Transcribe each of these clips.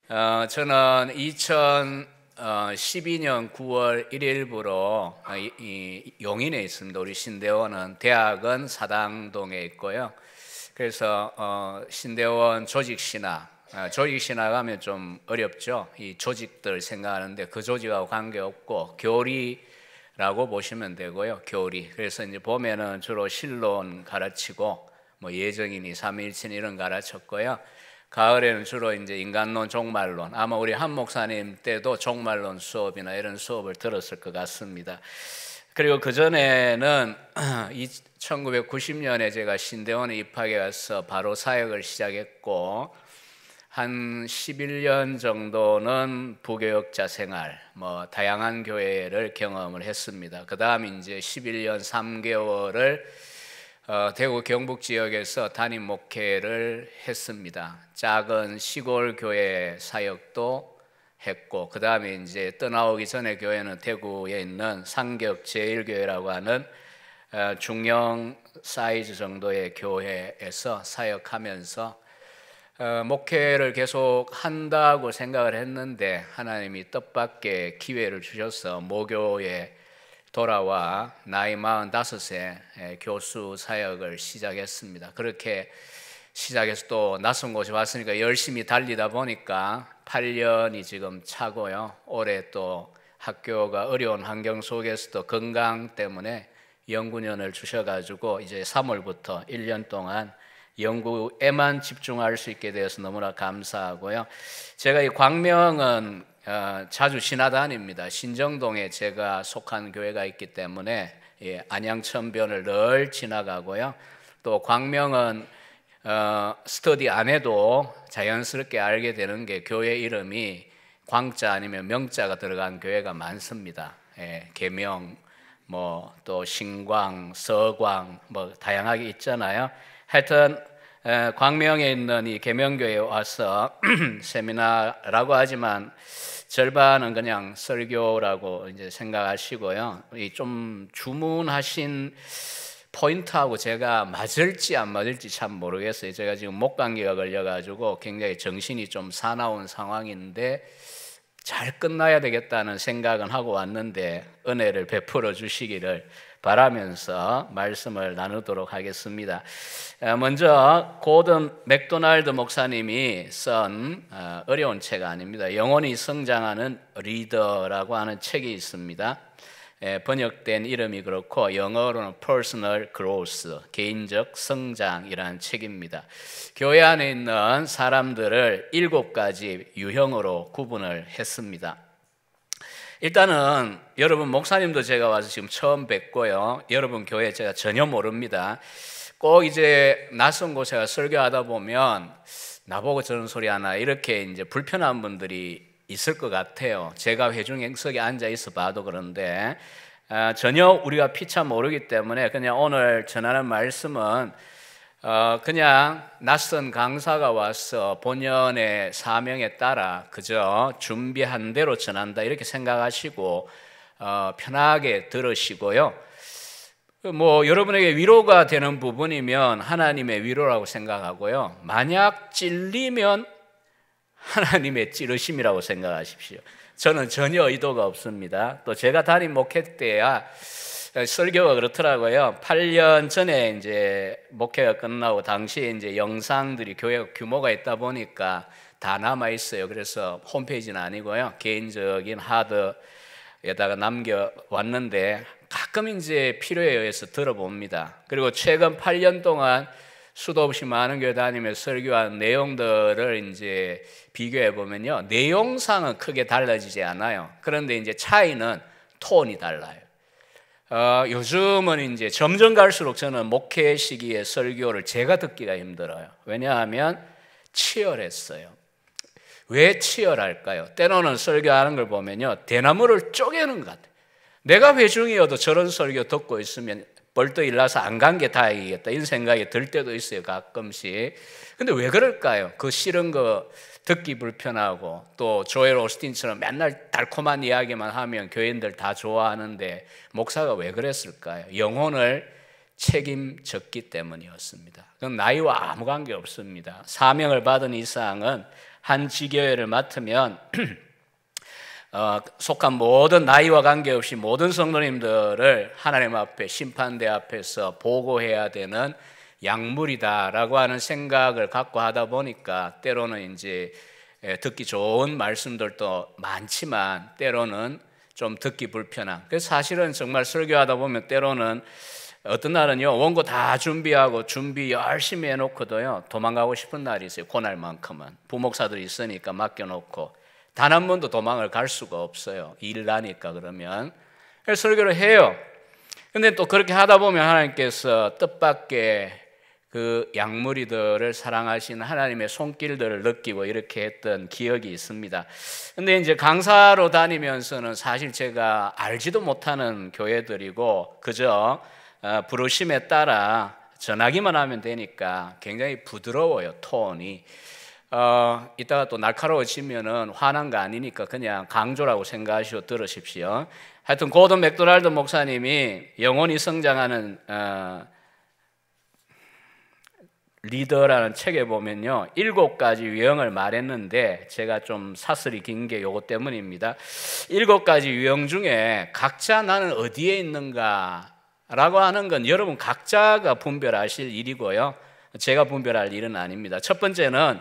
저는 2012년 9월 1일부로 용인에 있습니다. 우리 신대원은 대학은 사당동에 있고요. 그래서 신대원 조직신학, 조직신학 하면 좀 어렵죠. 이 조직들 생각하는데 그 조직하고 관계없고 교리라고 보시면 되고요. 교리. 그래서 이제 보면은 주로 신론 가르치고 뭐 예정이니 삼위일체 이런 가르쳤고요. 가을에는 주로 이제 인간론, 종말론, 아마 우리 한 목사님 때도 종말론 수업이나 이런 수업을 들었을 것 같습니다. 그리고 그 전에는 1990년에 제가 신대원에 입학해 가서 바로 사역을 시작했고, 한 11년 정도는 부교역자 생활, 뭐 다양한 교회를 경험을 했습니다. 그 다음에 이제 11년 3개월을 대구 경북 지역에서 담임 목회를 했습니다. 작은 시골 교회 사역도 했고, 그 다음에 이제 떠나오기 전에 교회는 대구에 있는 상격 제1교회라고 하는 중형 사이즈 정도의 교회에서 사역하면서 목회를 계속 한다고 생각을 했는데, 하나님이 뜻밖의 기회를 주셔서 모교에 돌아와 나이 45세 교수 사역을 시작했습니다. 그렇게 시작해서 또 낯선 곳에 왔으니까 열심히 달리다 보니까 8년이 지금 차고요. 올해 또 학교가 어려운 환경 속에서도 건강 때문에 연구년을 주셔가지고 이제 3월부터 1년 동안 연구에만 집중할 수 있게 되어서 너무나 감사하고요. 제가 이 광명은 자주 지나다닙니다. 신정동에 제가 속한 교회가 있기 때문에 안양천변을 늘 지나가고요. 또 광명은 스터디 안 해도 자연스럽게 알게 되는 게 교회 이름이 광자 아니면 명자가 들어간 교회가 많습니다. 계명, 뭐 또 신광, 서광 뭐 다양하게 있잖아요. 하여튼 광명에 있는 이 계명교회에 와서 세미나라고 하지만 절반은 그냥 설교라고 이제 생각하시고요. 이 좀 주문하신 포인트하고 제가 맞을지 안 맞을지 참 모르겠어요. 제가 지금 목감기가 걸려가지고 굉장히 정신이 좀 사나운 상황인데 잘 끝나야 되겠다는 생각은 하고 왔는데 은혜를 베풀어 주시기를 바라면서 말씀을 나누도록 하겠습니다. 먼저 고든 맥도날드 목사님이 쓴 어려운 책 아닙니다. 영혼이 성장하는 리더라고 하는 책이 있습니다. 번역된 이름이 그렇고 영어로는 Personal Growth, 개인적 성장이라는 책입니다. 교회 안에 있는 사람들을 7가지 유형으로 구분을 했습니다. 일단은 여러분 목사님도 제가 와서 지금 처음 뵙고요. 여러분 교회 제가 전혀 모릅니다. 꼭 이제 낯선 곳에 설교하다 보면 나보고 저런 소리 하나 이렇게 이제 불편한 분들이 있을 것 같아요. 제가 회중석에 앉아 있어 봐도 그런데 전혀 우리가 피차 모르기 때문에 그냥 오늘 전하는 말씀은 그냥 낯선 강사가 와서 본연의 사명에 따라 그저 준비한 대로 전한다 이렇게 생각하시고 편하게 들으시고요. 뭐 여러분에게 위로가 되는 부분이면 하나님의 위로라고 생각하고요. 만약 찔리면 하나님의 찌르심이라고 생각하십시오. 저는 전혀 의도가 없습니다. 또 제가 담임 목회 때야 설교가 그렇더라고요. 8년 전에 이제 목회가 끝나고 당시에 이제 영상들이 교회 규모가 있다 보니까 다 남아 있어요. 그래서 홈페이지는 아니고요. 개인적인 하드에다가 남겨 왔는데 가끔 이제 필요에 의해서 들어봅니다. 그리고 최근 8년 동안 수도 없이 많은 교회 다니면서 설교한 내용들을 이제 비교해 보면요. 내용상은 크게 달라지지 않아요. 그런데 이제 차이는 톤이 달라요. 요즘은 이제 점점 갈수록 저는 목회 시기에 설교를 제가 듣기가 힘들어요. 왜냐하면 치열했어요. 왜 치열할까요? 때로는 설교하는 걸 보면요. 대나무를 쪼개는 것 같아요. 내가 회중이어도 저런 설교 듣고 있으면 벌떡 일어나서 안 간 게 다행이겠다 이런 생각이 들 때도 있어요. 가끔씩. 근데 왜 그럴까요? 그 싫은 거 듣기 불편하고 또 조엘 오스틴처럼 맨날 달콤한 이야기만 하면 교인들 다 좋아하는데 목사가 왜 그랬을까요? 영혼을 책임졌기 때문이었습니다. 그건 나이와 아무 관계 없습니다. 사명을 받은 이상은 한 지교회를 맡으면 속한 모든 나이와 관계없이 모든 성도님들을 하나님 앞에 심판대 앞에서 보고해야 되는 약물이다라고 하는 생각을 갖고 하다 보니까 때로는 이제 듣기 좋은 말씀들도 많지만 때로는 좀 듣기 불편한. 그래서 사실은 정말 설교하다 보면 때로는 어떤 날은요 원고 다 준비하고 준비 열심히 해놓고도요 도망가고 싶은 날이 있어요. 그날만큼은 부목사들이 있으니까 맡겨놓고 단 한 번도 도망을 갈 수가 없어요. 일 나니까. 그러면 그래서 설교를 해요. 근데 또 그렇게 하다 보면 하나님께서 뜻밖의 그 약물이들을 사랑하시는 하나님의 손길들을 느끼고 이렇게 했던 기억이 있습니다. 근데 이제 강사로 다니면서는 사실 제가 알지도 못하는 교회들이고 그저 부르심에 따라 전하기만 하면 되니까 굉장히 부드러워요. 톤이. 이따가 또 날카로워지면은 화난 거 아니니까 그냥 강조라고 생각하시고 들으십시오. 하여튼 고든 맥도날드 목사님이 영혼이 성장하는 리더라는 책에 보면요 7가지 유형을 말했는데 제가 좀 사슬이 긴 게 요거 때문입니다. 7가지 유형 중에 각자 나는 어디에 있는가 라고 하는 건 여러분 각자가 분별하실 일이고요 제가 분별할 일은 아닙니다. 첫 번째는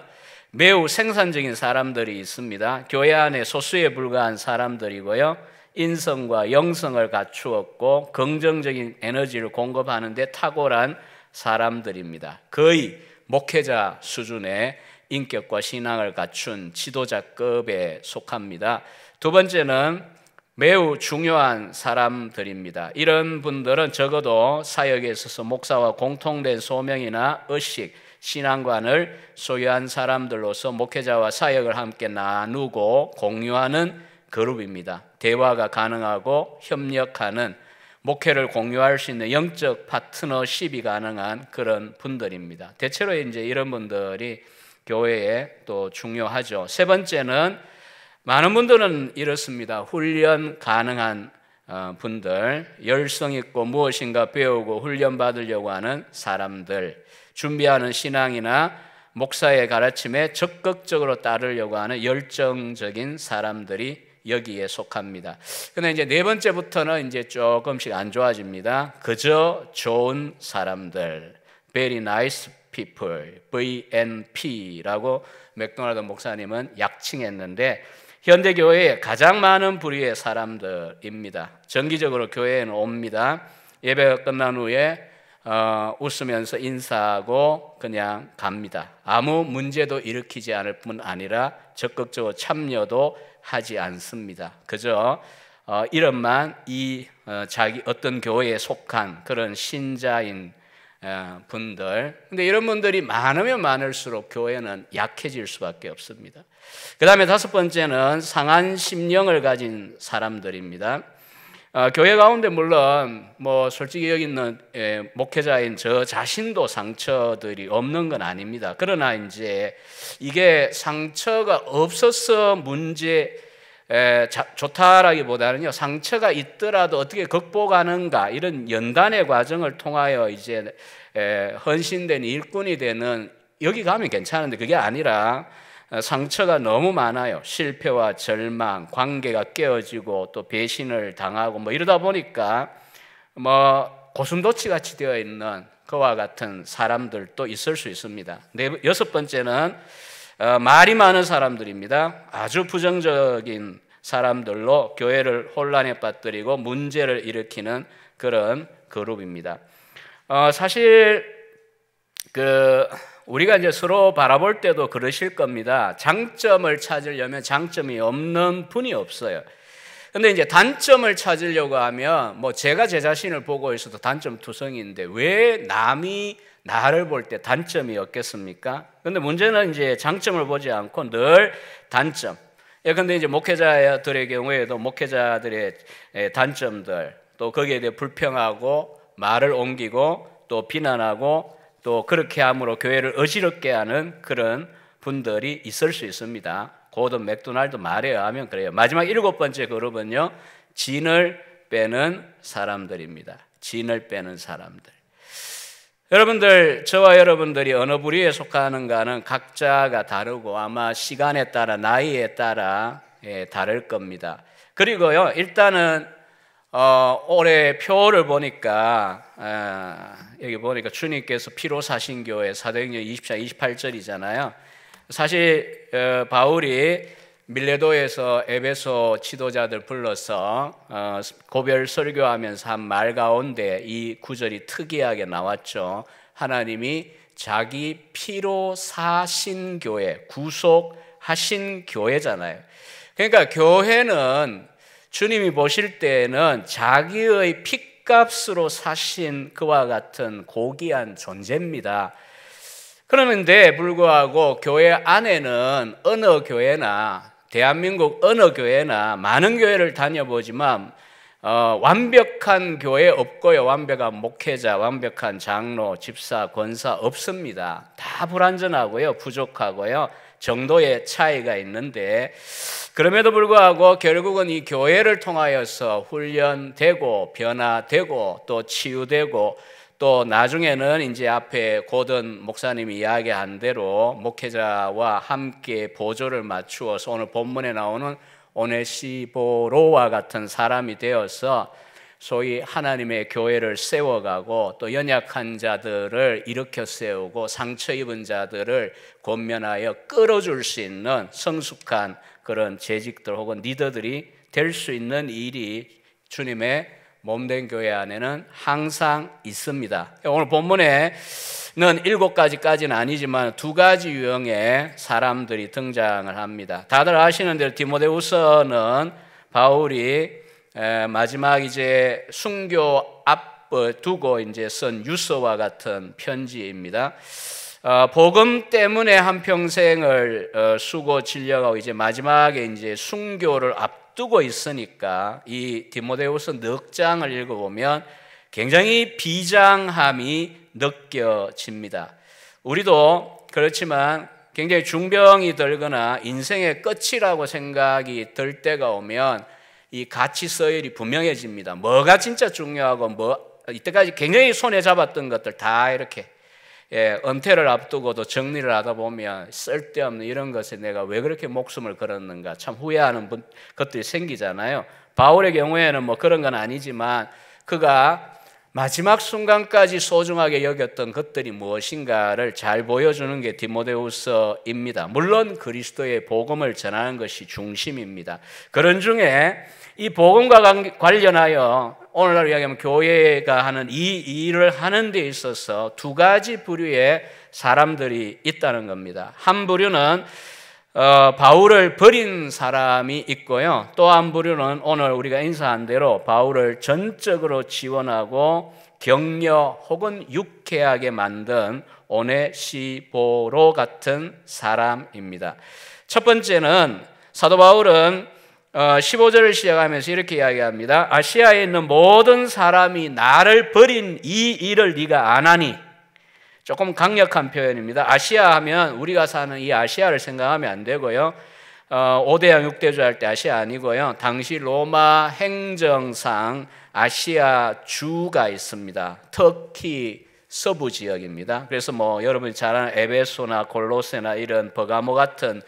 매우 생산적인 사람들이 있습니다. 교회 안에 소수에 불과한 사람들이고요 인성과 영성을 갖추었고 긍정적인 에너지를 공급하는 데 탁월한 사람들입니다. 거의 목회자 수준의 인격과 신앙을 갖춘 지도자급에 속합니다. 두 번째는 매우 중요한 사람들입니다. 이런 분들은 적어도 사역에 있어서 목사와 공통된 소명이나 의식, 신앙관을 소유한 사람들로서 목회자와 사역을 함께 나누고 공유하는 그룹입니다. 대화가 가능하고 협력하는 목회를 공유할 수 있는 영적 파트너십이 가능한 그런 분들입니다. 대체로 이제 이런 분들이 교회에 또 중요하죠. 세 번째는 많은 분들은 이렇습니다. 훈련 가능한 분들, 열성 있고 무엇인가 배우고 훈련 받으려고 하는 사람들, 준비하는 신앙이나 목사의 가르침에 적극적으로 따르려고 하는 열정적인 사람들이 여기에 속합니다. 근데 이제 네 번째부터는 이제 조금씩 안 좋아집니다. 그저 좋은 사람들, very nice people, VNP라고 맥도날드 목사님은 약칭했는데 현대 교회에 가장 많은 부류의 사람들입니다. 정기적으로 교회에는 옵니다. 예배가 끝난 후에 웃으면서 인사하고 그냥 갑니다. 아무 문제도 일으키지 않을 뿐 아니라 적극적으로 참여도 하지 않습니다. 그저 이름만 자기 어떤 교회에 속한 그런 신자인 분들. 근데 이런 분들이 많으면 많을수록 교회는 약해질 수밖에 없습니다. 그 다음에 다섯 번째는 상한 심령을 가진 사람들입니다. 교회 가운데 물론 뭐 솔직히 여기 있는 목회자인 저 자신도 상처들이 없는 건 아닙니다. 그러나 이제 이게 상처가 없어서 문제 좋다라기보다는요 상처가 있더라도 어떻게 극복하는가 이런 연단의 과정을 통하여 이제 헌신된 일꾼이 되는 여기 가면 괜찮은데 그게 아니라 상처가 너무 많아요. 실패와 절망, 관계가 깨어지고 또 배신을 당하고 뭐 이러다 보니까 뭐 고슴도치 같이 되어 있는 그와 같은 사람들도 있을 수 있습니다. 여섯 번째는 말이 많은 사람들입니다. 아주 부정적인 사람들로 교회를 혼란에 빠뜨리고 문제를 일으키는 그런 그룹입니다. 사실 우리가 이제 서로 바라볼 때도 그러실 겁니다. 장점을 찾으려면 장점이 없는 분이 없어요. 근데 이제 단점을 찾으려고 하면 뭐 제가 제 자신을 보고 있어도 단점 투성이인데 왜 남이 나를 볼 때 단점이 없겠습니까? 근데 문제는 이제 장점을 보지 않고 늘 단점. 근데 이제 목회자들의 경우에도 목회자들의 단점들 또 거기에 대해 불평하고 말을 옮기고 또 비난하고 또 그렇게 함으로 교회를 어지럽게 하는 그런 분들이 있을 수 있습니다. 고든 맥도날드 말에 의하면 그래요. 마지막 7번째 그룹은요 진을 빼는 사람들입니다. 진을 빼는 사람들. 여러분들, 저와 여러분들이 어느 부류에 속하는가는 각자가 다르고 아마 시간에 따라 나이에 따라 다를 겁니다. 그리고요, 일단은 올해 표를 보니까 여기 보니까 주님께서 피로 사신 교회 사도행전 24, 28절이잖아요. 사실 바울이 밀레도에서 에베소 지도자들 불러서 고별 설교하면서 한 말 가운데 이 구절이 특이하게 나왔죠. 하나님이 자기 피로 사신 교회, 구속하신 교회잖아요. 그러니까 교회는 주님이 보실 때는 자기의 핏값으로 사신 그와 같은 고귀한 존재입니다. 그런데 불구하고 교회 안에는 어느 교회나 대한민국 어느 교회나 많은 교회를 다녀보지만 완벽한 교회 없고요. 완벽한 목회자, 완벽한 장로, 집사, 권사 없습니다. 다 불완전하고요. 부족하고요. 정도의 차이가 있는데 그럼에도 불구하고 결국은 이 교회를 통하여서 훈련되고 변화되고 또 치유되고 또 나중에는 이제 앞에 고든 목사님이 이야기한 대로 목회자와 함께 보조를 맞추어서 오늘 본문에 나오는 오네시보로와 같은 사람이 되어서 소위 하나님의 교회를 세워가고 또 연약한 자들을 일으켜 세우고 상처 입은 자들을 권면하여 끌어줄 수 있는 성숙한 그런 재직들 혹은 리더들이 될 수 있는 일이 주님의 몸된 교회 안에는 항상 있습니다. 오늘 본문에는 7가지까지는 아니지만 2가지 유형의 사람들이 등장을 합니다. 다들 아시는 대로 디모데후서는 바울이 마지막 이제 순교 앞을 두고 이제 쓴 유서와 같은 편지입니다. 복음 때문에 한 평생을 수고 진력하고 이제 마지막에 이제 순교를 앞두고 있으니까 이 디모데후서 넉 장을 읽어보면 굉장히 비장함이 느껴집니다. 우리도 그렇지만 굉장히 중병이 들거나 인생의 끝이라고 생각이 들 때가 오면 이 가치 서열이 분명해집니다. 뭐가 진짜 중요하고 이때까지 굉장히 손에 잡았던 것들 다 이렇게 은퇴를 앞두고도 정리를 하다 보면 쓸데없는 이런 것에 내가 왜 그렇게 목숨을 걸었는가 참 후회하는 것들이 생기잖아요. 바울의 경우에는 뭐 그런 건 아니지만 그가 마지막 순간까지 소중하게 여겼던 것들이 무엇인가를 잘 보여주는 게 디모데후서입니다. 물론 그리스도의 복음을 전하는 것이 중심입니다. 그런 중에 이 복음과 관련하여 오늘날 이야기하면 교회가 하는 이 일을 하는 데 있어서 2가지 부류의 사람들이 있다는 겁니다. 한 부류는 바울을 버린 사람이 있고요. 또 한 부류는 오늘 우리가 인사한 대로 바울을 전적으로 지원하고 격려 혹은 유쾌하게 만든 오네시보로 같은 사람입니다. 첫 번째는 사도 바울은 15절을 시작하면서 이렇게 이야기합니다. 아시아에 있는 모든 사람이 나를 버린 이 일을 네가 안 하니. 조금 강력한 표현입니다. 아시아 하면 우리가 사는 이 아시아를 생각하면 안 되고요. 5대양 6대주 할 때 아시아 아니고요. 당시 로마 행정상 아시아 주가 있습니다. 터키 서부 지역입니다. 그래서 뭐 여러분이 잘 아는 에베소나 골로새나 이런 버가모 같은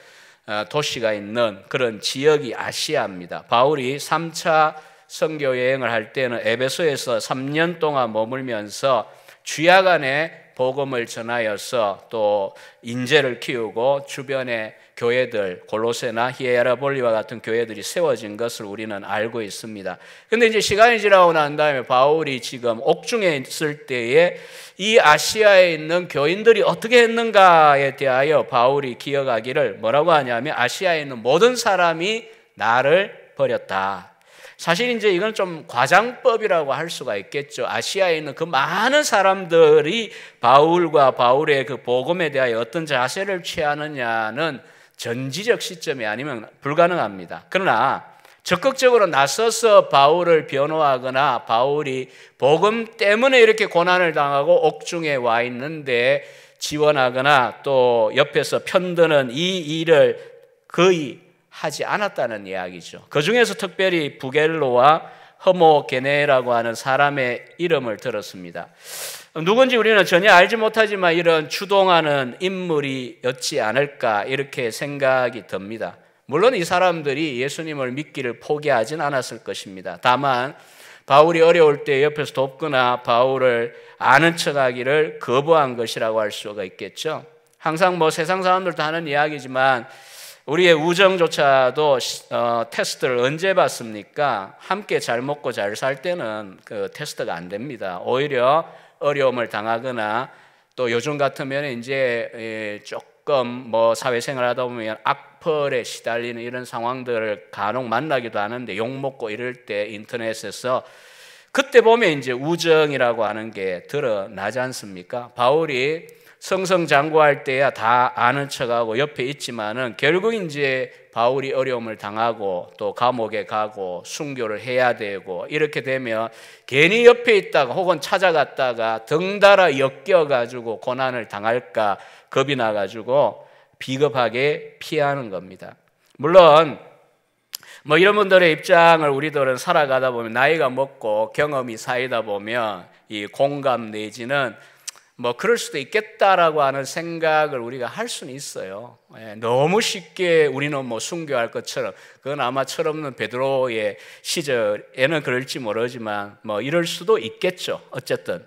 도시가 있는 그런 지역이 아시아입니다. 바울이 3차 선교 여행을 할 때는 에베소에서 3년 동안 머물면서 주야간에 복음을 전하여서 또 인재를 키우고 주변의 교회들 골로새나 히에라볼리와 같은 교회들이 세워진 것을 우리는 알고 있습니다. 그런데 이제 시간이 지나고 난 다음에 바울이 지금 옥중에 있을 때에 이 아시아에 있는 교인들이 어떻게 했는가에 대하여 바울이 기억하기를 뭐라고 하냐면 아시아에 있는 모든 사람이 나를 버렸다. 사실 이제 이건 좀 과장법이라고 할 수가 있겠죠. 아시아에 있는 그 많은 사람들이 바울과 바울의 그 복음에 대하여 어떤 자세를 취하느냐는 전지적 시점이 아니면 불가능합니다. 그러나 적극적으로 나서서 바울을 변호하거나 바울이 복음 때문에 이렇게 고난을 당하고 옥중에 와 있는데 지원하거나 또 옆에서 편드는 이 일을 거의 하지 않았다는 이야기죠. 그 중에서 특별히 부겔로와 허모게네라고 하는 사람의 이름을 들었습니다. 누군지 우리는 전혀 알지 못하지만 이런 주동하는 인물이었지 않을까 이렇게 생각이 듭니다. 물론 이 사람들이 예수님을 믿기를 포기하진 않았을 것입니다. 다만 바울이 어려울 때 옆에서 돕거나 바울을 아는 척하기를 거부한 것이라고 할 수가 있겠죠. 항상 뭐 세상 사람들도 하는 이야기지만 우리의 우정조차도 테스트를 언제 받습니까? 함께 잘 먹고 잘 살 때는 그 테스트가 안 됩니다. 오히려 어려움을 당하거나 또 요즘 같으면 이제 조금 뭐 사회생활 하다 보면 악플에 시달리는 이런 상황들을 간혹 만나기도 하는데 욕먹고 이럴 때 인터넷에서 그때 보면 이제 우정이라고 하는 게 드러나지 않습니까? 바울이 승승장구할 때야 다 아는 척하고 옆에 있지만은 결국 이제 바울이 어려움을 당하고 또 감옥에 가고 순교를 해야 되고 이렇게 되면 괜히 옆에 있다가 혹은 찾아갔다가 덩달아 엮여가지고 고난을 당할까 겁이 나가지고 비겁하게 피하는 겁니다. 물론 뭐 이런 분들의 입장을 우리들은 살아가다 보면 나이가 먹고 경험이 쌓이다 보면 이 공감 내지는 뭐 그럴 수도 있겠다라고 하는 생각을 우리가 할 수는 있어요. 너무 쉽게 우리는 뭐 순교할 것처럼, 그건 아마 철없는 베드로의 시절에는 그럴지 모르지만 뭐 이럴 수도 있겠죠. 어쨌든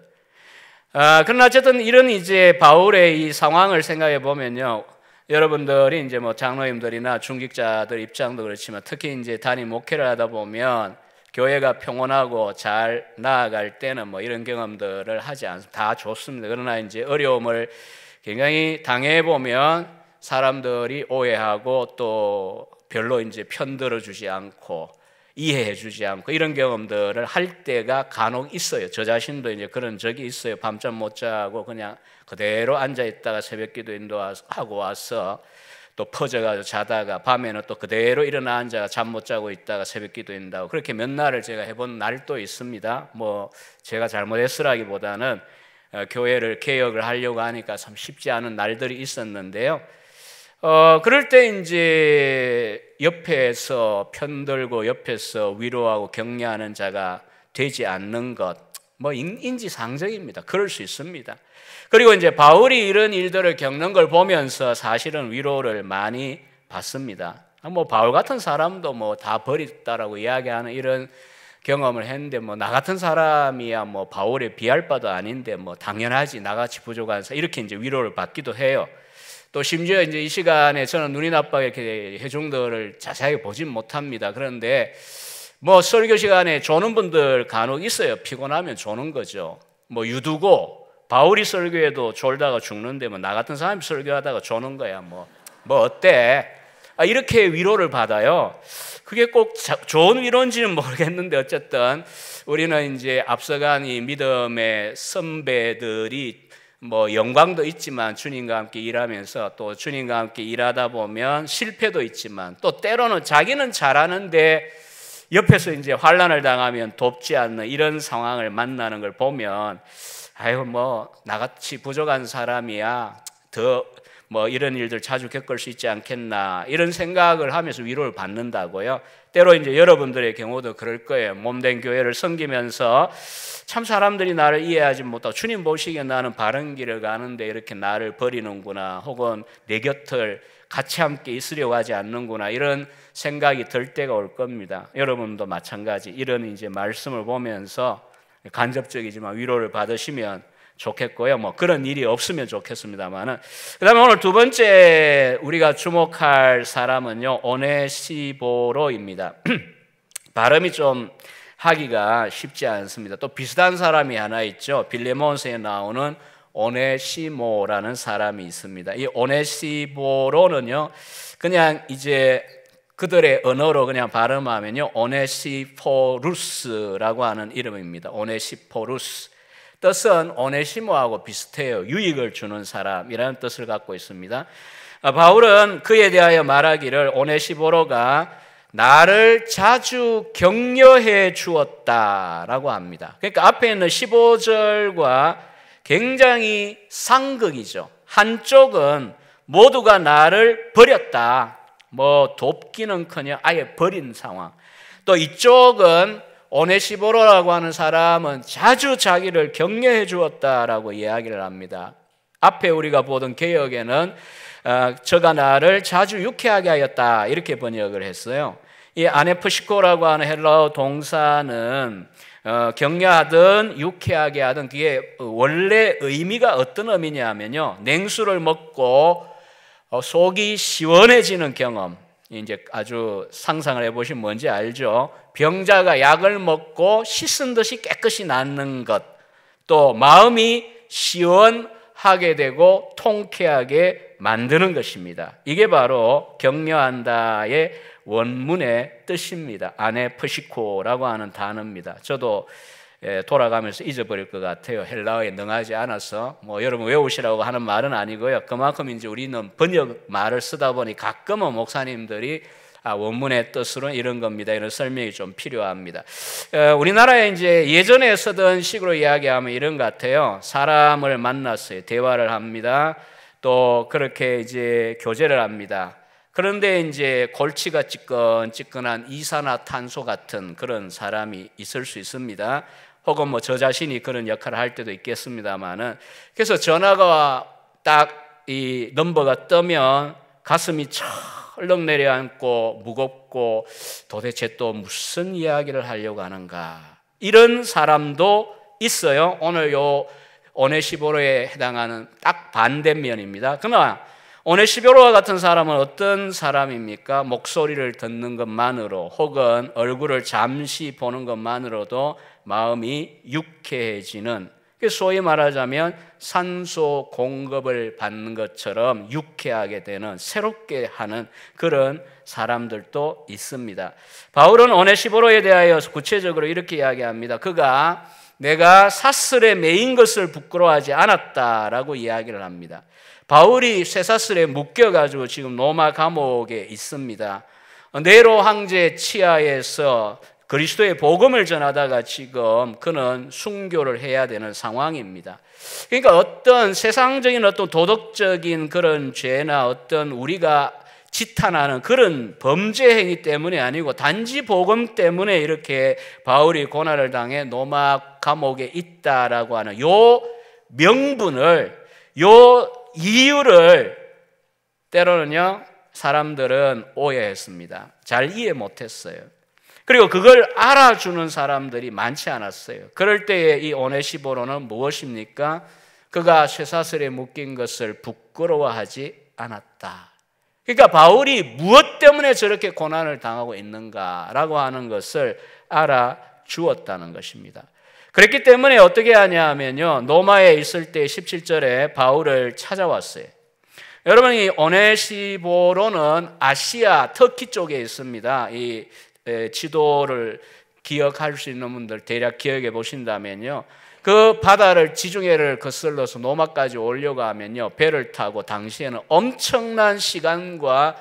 그러나 어쨌든 이런 이제 바울의 이 상황을 생각해 보면요, 여러분들이 이제 뭐 장로님들이나 중직자들 입장도 그렇지만 특히 이제 단임 목회를 하다 보면 교회가 평온하고 잘 나아갈 때는 뭐 이런 경험들을 하지 않습니다. 다 좋습니다. 그러나 이제 어려움을 굉장히 당해 보면 사람들이 오해하고 또 별로 이제 편들어 주지 않고 이해해 주지 않고 이런 경험들을 할 때가 간혹 있어요. 저 자신도 이제 그런 적이 있어요. 밤잠 못 자고 그냥 그대로 앉아 있다가 새벽 기도 인도하고 와서 또 퍼져가지고 자다가 밤에는 또 그대로 일어나 앉아 잠 못 자고 있다가 새벽 기도 인다고 그렇게 몇 날을 제가 해본 날도 있습니다. 뭐 제가 잘못했으라기보다는 교회를 개혁을 하려고 하니까 참 쉽지 않은 날들이 있었는데요. 그럴 때 이제 옆에서 편들고 옆에서 위로하고 격려하는 자가 되지 않는 것, 뭐 인지상정입니다. 그럴 수 있습니다. 그리고 이제 바울이 이런 일들을 겪는 걸 보면서 사실은 위로를 많이 받습니다. 뭐 바울 같은 사람도 뭐 다 버렸다라고 이야기하는 이런 경험을 했는데 뭐 나 같은 사람이야 뭐 바울에 비할 바도 아닌데 뭐 당연하지 나같이 부족한 사람 이렇게 이제 위로를 받기도 해요. 또 심지어 이제 이 시간에 저는 눈이 나빠게 이렇게 회중들을 자세하게 보진 못합니다. 그런데 뭐 설교 시간에 조는 분들 간혹 있어요. 피곤하면 조는 거죠. 뭐 유두고 바울이 설교해도 졸다가 죽는데 뭐 나 같은 사람이 설교하다가 조는 거야. 뭐 어때? 이렇게 위로를 받아요. 그게 꼭 좋은 위로인지는 모르겠는데 어쨌든 우리는 이제 앞서간 이 믿음의 선배들이 뭐 영광도 있지만 주님과 함께 일하면서 또 주님과 함께 일하다 보면 실패도 있지만 또 때로는 자기는 잘하는데 옆에서 이제 환난을 당하면 돕지 않는 이런 상황을 만나는 걸 보면 아유 뭐 나같이 부족한 사람이야 더 뭐 이런 일들 자주 겪을 수 있지 않겠나 이런 생각을 하면서 위로를 받는다고요. 때로 이제 여러분들의 경우도 그럴 거예요. 몸된 교회를 섬기면서 참 사람들이 나를 이해하지 못하고 주님 보시기에 나는 바른 길을 가는데 이렇게 나를 버리는구나 혹은 내 곁을 같이 함께 있으려고 하지 않는구나 이런 생각이 들 때가 올 겁니다. 여러분도 마찬가지 이런 이제 말씀을 보면서 간접적이지만 위로를 받으시면 좋겠고요. 뭐 그런 일이 없으면 좋겠습니다만은. 그다음에 오늘 두 번째 우리가 주목할 사람은요 오네시보로입니다. 발음이 좀 하기가 쉽지 않습니다. 또 비슷한 사람이 하나 있죠. 빌레몬서에 나오는 오네시모라는 사람이 있습니다. 이 오네시보로는요 그냥 이제 그들의 언어로 그냥 발음하면요 오네시포루스라고 하는 이름입니다. 오네시포루스. 뜻은 오네시모하고 비슷해요. 유익을 주는 사람이라는 뜻을 갖고 있습니다. 바울은 그에 대하여 말하기를 오네시보로가 나를 자주 격려해 주었다라고 합니다. 그러니까 앞에 있는 15절과 굉장히 상극이죠. 한쪽은 모두가 나를 버렸다. 뭐 돕기는커녕 아예 버린 상황. 또 이쪽은 오네시보로라고 하는 사람은 자주 자기를 격려해 주었다라고 이야기를 합니다. 앞에 우리가 보던 개역에는 저가 나를 자주 유쾌하게 하였다 이렇게 번역을 했어요. 이 아네프시코라고 하는 헬라어 동사는 격려하든 유쾌하게 하든 그게 원래 의미가 어떤 의미냐면요, 냉수를 먹고 속이 시원해지는 경험. 이제 아주 상상을 해보시면 뭔지 알죠? 병자가 약을 먹고 씻은 듯이 깨끗이 낫는 것, 또 마음이 시원하게 되고 통쾌하게 만드는 것입니다. 이게 바로 격려한다의 원문의 뜻입니다. 아네프시코라고 하는 단어입니다. 저도 돌아가면서 잊어버릴 것 같아요. 헬라어에 능하지 않아서 여러분 외우시라고 하는 말은 아니고요. 그만큼 이제 우리는 번역 말을 쓰다 보니 가끔은 목사님들이 원문의 뜻으로는 이런 겁니다, 이런 설명이 좀 필요합니다. 우리나라에 이제 예전에 쓰던 식으로 이야기하면 이런 것 같아요. 사람을 만났어요. 대화를 합니다. 또 그렇게 이제 교제를 합니다. 그런데 이제 골치가 찌끈찌끈한 이산화탄소 같은 그런 사람이 있을 수 있습니다. 혹은 저 자신이 그런 역할을 할 때도 있겠습니다만은, 그래서 전화가 딱 이 넘버가 뜨면 가슴이 철렁 내려앉고 무겁고 도대체 또 무슨 이야기를 하려고 하는가, 이런 사람도 있어요. 오늘 요 오네시보로에 해당하는 딱 반대면입니다. 그러나 오네시보로와 같은 사람은 어떤 사람입니까? 목소리를 듣는 것만으로 혹은 얼굴을 잠시 보는 것만으로도 마음이 유쾌해지는, 소위 말하자면 산소 공급을 받는 것처럼 유쾌하게 되는, 새롭게 하는 그런 사람들도 있습니다. 바울은 오네시보로에 대하여 구체적으로 이렇게 이야기합니다. 그가 내가 사슬에 매인 것을 부끄러워하지 않았다라고 이야기를 합니다. 바울이 쇠사슬에 묶여가지고 지금 로마 감옥에 있습니다. 네로 황제 치하에서 그리스도의 복음을 전하다가 지금 그는 순교를 해야 되는 상황입니다. 그러니까 어떤 세상적인 어떤 도덕적인 그런 죄나 어떤 우리가 지탄하는 그런 범죄 행위 때문이 아니고 단지 복음 때문에 이렇게 바울이 고난을 당해 로마 감옥에 있다라고 하는 요 명분을, 요 이유를 때로는요 사람들은 오해했습니다. 잘 이해 못했어요. 그리고 그걸 알아주는 사람들이 많지 않았어요. 그럴 때에 이 오네시보로는 무엇입니까? 그가 쇠사슬에 묶인 것을 부끄러워하지 않았다. 그러니까 바울이 무엇 때문에 저렇게 고난을 당하고 있는가라고 하는 것을 알아주었다는 것입니다. 그렇기 때문에 어떻게 하냐면요, 로마에 있을 때 17절에 바울을 찾아왔어요. 여러분, 이 오네시보로는 아시아 터키 쪽에 있습니다. 이 지도를 기억할 수 있는 분들 대략 기억해 보신다면요, 그 바다를 지중해를 거슬러서 로마까지 오려고 하면요 배를 타고 당시에는 엄청난 시간과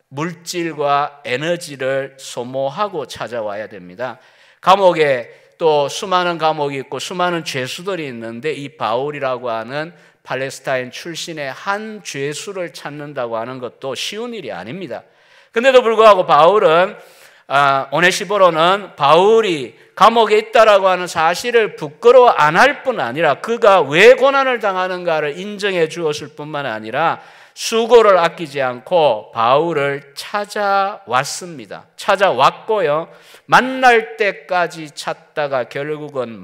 물질과 에너지를 소모하고 찾아와야 됩니다. 감옥에 또 수많은 감옥이 있고 수많은 죄수들이 있는데 이 바울이라고 하는 팔레스타인 출신의 한 죄수를 찾는다고 하는 것도 쉬운 일이 아닙니다. 근데도 불구하고 바울은 오네시보로는 바울이 감옥에 있다라고 하는 사실을 부끄러워 안 할 뿐 아니라 그가 왜 고난을 당하는가를 인정해 주었을 뿐만 아니라 수고를 아끼지 않고 바울을 찾아왔습니다. 찾아왔고요, 만날 때까지 찾다가 결국은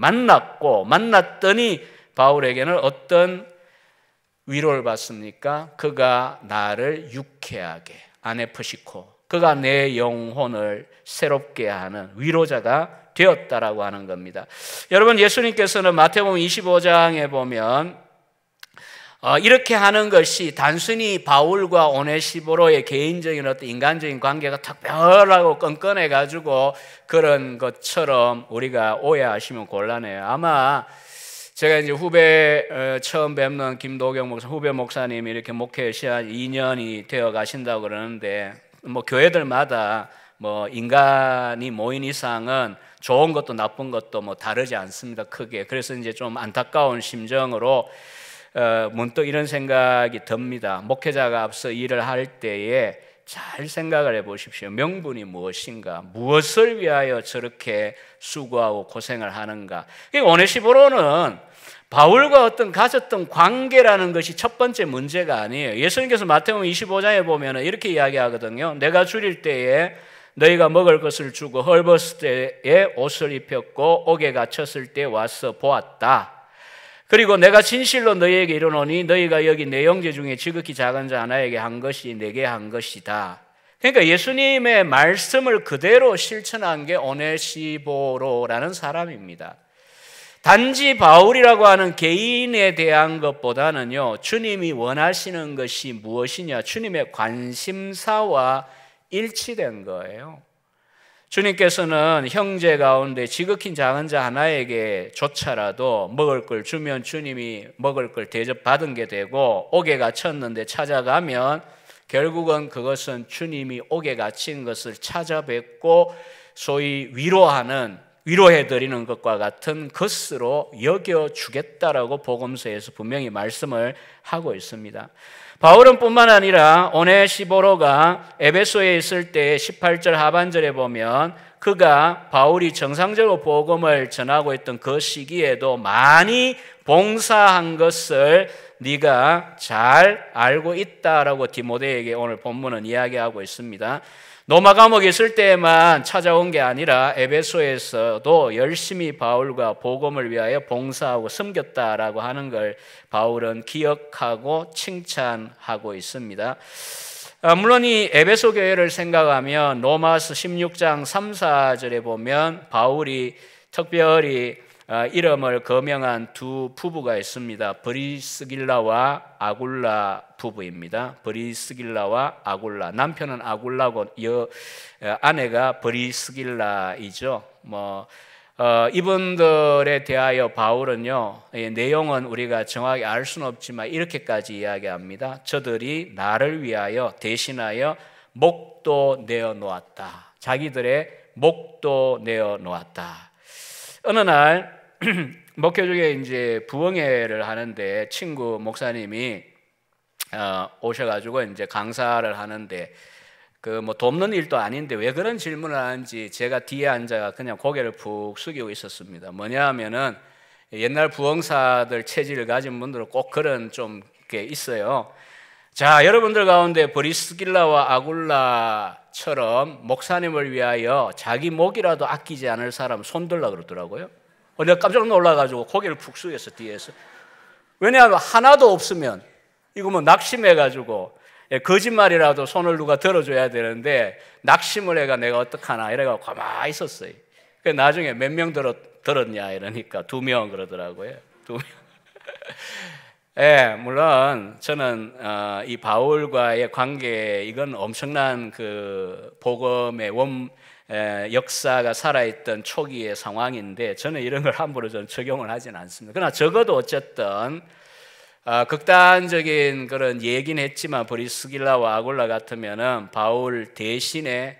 만났더니 바울에게는 어떤 위로를 받습니까? 그가 나를 유쾌하게, 아네프시코, 그가 내 영혼을 새롭게 하는 위로자가 되었다라고 하는 겁니다. 여러분, 예수님께서는 마태복음 25장에 보면 이렇게 하는 것이 단순히 바울과 오네시보로의 개인적인 어떤 인간적인 관계가 특별하고 끈끈해가지고 그런 것처럼 우리가 오해하시면 곤란해요. 아마 제가 이제 후배 처음 뵙는 김도경 목사, 후배 목사님이 이렇게 목회 시간 2년이 되어 가신다고 그러는데 교회들마다 인간이 모인 이상은 좋은 것도 나쁜 것도 다르지 않습니다, 크게. 그래서 이제 좀 안타까운 심정으로 문득 이런 생각이 듭니다. 목회자가 앞서 일을 할 때에 잘 생각을 해보십시오. 명분이 무엇인가? 무엇을 위하여 저렇게 수고하고 고생을 하는가? 오네시포로는 바울과 어떤 가졌던 관계라는 것이 첫 번째 문제가 아니에요. 예수님께서 마태복음 25장에 보면 이렇게 이야기하거든요. 내가 줄일 때에 너희가 먹을 것을 주고 헐벗을 때에 옷을 입혔고 옥에 갇혔을 때 와서 보았다. 그리고 내가 진실로 너희에게 이르노니 너희가 여기 내 형제 중에 지극히 작은 자 하나에게 한 것이 내게 한 것이다. 그러니까 예수님의 말씀을 그대로 실천한 게 오네시포로라는 사람입니다. 단지 바울이라고 하는 개인에 대한 것보다는요, 주님이 원하시는 것이 무엇이냐, 주님의 관심사와 일치된 거예요. 주님께서는 형제 가운데 지극히 작은 자 하나에게 조차라도 먹을 걸 주면 주님이 먹을 걸 대접받은 게 되고, 옥에 갇혔는데 찾아가면 결국은 그것은 주님이 옥에 갇힌 것을 찾아뵙고 소위 위로해드리는 것과 같은 것으로 여겨주겠다라고 복음서에서 분명히 말씀을 하고 있습니다. 바울은 뿐만 아니라 오네시포로가 에베소에 있을 때 18절 하반절에 보면 그가 바울이 정상적으로 복음을 전하고 있던 그 시기에도 많이 봉사한 것을 네가 잘 알고 있다라고 디모데에게 오늘 본문은 이야기하고 있습니다. 로마 감옥에 있을 때만 찾아온 게 아니라 에베소에서도 열심히 바울과 복음을 위하여 봉사하고 섬겼다라고 하는 걸 바울은 기억하고 칭찬하고 있습니다. 물론 이 에베소 교회를 생각하면 로마서 16장 3, 4절에 보면 바울이 특별히 이름을 거명한 두 부부가 있습니다. 브리스길라와 아굴라 부부입니다. 브리스길라와 아굴라. 남편은 아굴라고 아내가 브리스길라이죠. 이분들에 대하여 바울은요, 내용은 우리가 정확히 알 수는 없지만 이렇게까지 이야기합니다. 저들이 나를 위하여 대신하여 목도 내어 놓았다. 자기들의 목도 내어 놓았다. 어느 날 목회 중에 이제 부흥회를 하는데 친구 목사님이 오셔가지고 이제 강사를 하는데 돕는 일도 아닌데 왜 그런 질문을 하는지 제가 뒤에 앉아 그냥 고개를 푹 숙이고 있었습니다. 뭐냐 하면은 옛날 부흥사들 체질을 가진 분들은 꼭 그런 좀 게 있어요. 자, 여러분들 가운데 브리스길라와 아굴라처럼 목사님을 위하여 자기 목이라도 아끼지 않을 사람 손들라 그러더라고요. 내가 깜짝 놀라가지고 고개를 푹 숙였어, 뒤에서. 왜냐하면 하나도 없으면 이거 낙심해가지고 거짓말이라도 손을 누가 들어줘야 되는데 낙심을 해가 내가 어떡하나 이래가지고 가만히 있었어요. 나중에 몇 명 들었냐 이러니까 2명 그러더라고요. 2명. 예, 물론 저는 이 바울과의 관계 이건 엄청난 그 복음의 역사가 살아있던 초기의 상황인데 저는 이런 걸 함부로 전 적용을 하지는 않습니다. 그러나 적어도 어쨌든 극단적인 그런 얘기는 했지만 브리스길라와 아굴라 같으면은 바울 대신에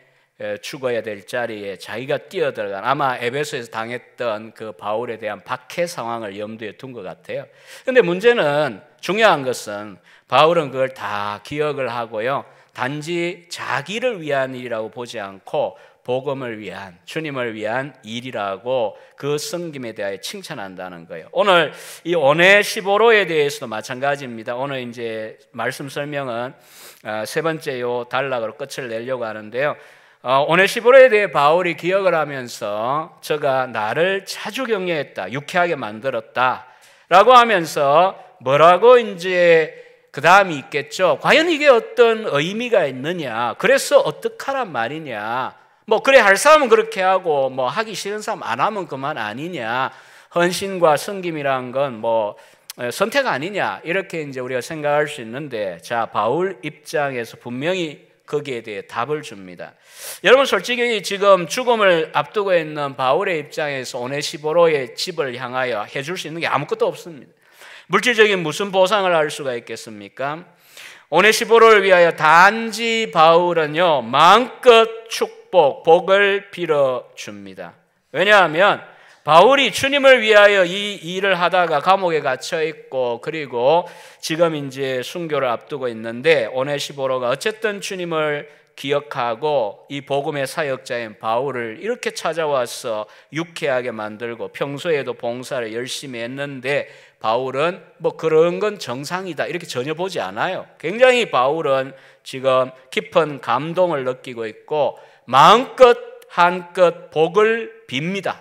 죽어야 될 자리에 자기가 뛰어들어간 아마 에베소에서 당했던 그 바울에 대한 박해 상황을 염두에 둔 것 같아요. 그런데 문제는 중요한 것은 바울은 그걸 다 기억을 하고요. 단지 자기를 위한 일이라고 보지 않고 복음을 위한 주님을 위한 일이라고 그 섬김에 대하여 칭찬한다는 거예요. 오늘 이 오네시포로에 대해서도 마찬가지입니다. 오늘 이제 말씀 설명은 세 번째 요 단락으로 끝을 내려고 하는데요. 오네시포로에 대해 바울이 기억을 하면서 저가 나를 자주 격려했다, 유쾌하게 만들었다 라고 하면서 뭐라고 이제 그 다음이 있겠죠. 과연 이게 어떤 의미가 있느냐, 그래서 어떡하란 말이냐, 그래 할 사람은 그렇게 하고 하기 싫은 사람 안 하면 그만 아니냐, 헌신과 섬김이란 건 선택 아니냐, 이렇게 이제 우리가 생각할 수 있는데, 자, 바울 입장에서 분명히 거기에 대해 답을 줍니다. 여러분 솔직히 지금 죽음을 앞두고 있는 바울의 입장에서 오네시포로의 집을 향하여 해줄 수 있는 게 아무것도 없습니다. 물질적인 무슨 보상을 할 수가 있겠습니까? 오네시포로를 위하여 단지 바울은요 마음껏 복을 빌어줍니다. 왜냐하면 바울이 주님을 위하여 이 일을 하다가 감옥에 갇혀 있고, 그리고 지금 이제 순교를 앞두고 있는데, 오네시보로가 어쨌든 주님을 기억하고 이 복음의 사역자인 바울을 이렇게 찾아와서 유쾌하게 만들고, 평소에도 봉사를 열심히 했는데 바울은 뭐 그런 건 정상이다 이렇게 전혀 보지 않아요. 굉장히 바울은 지금 깊은 감동을 느끼고 있고 마음껏 한껏 복을 빕니다.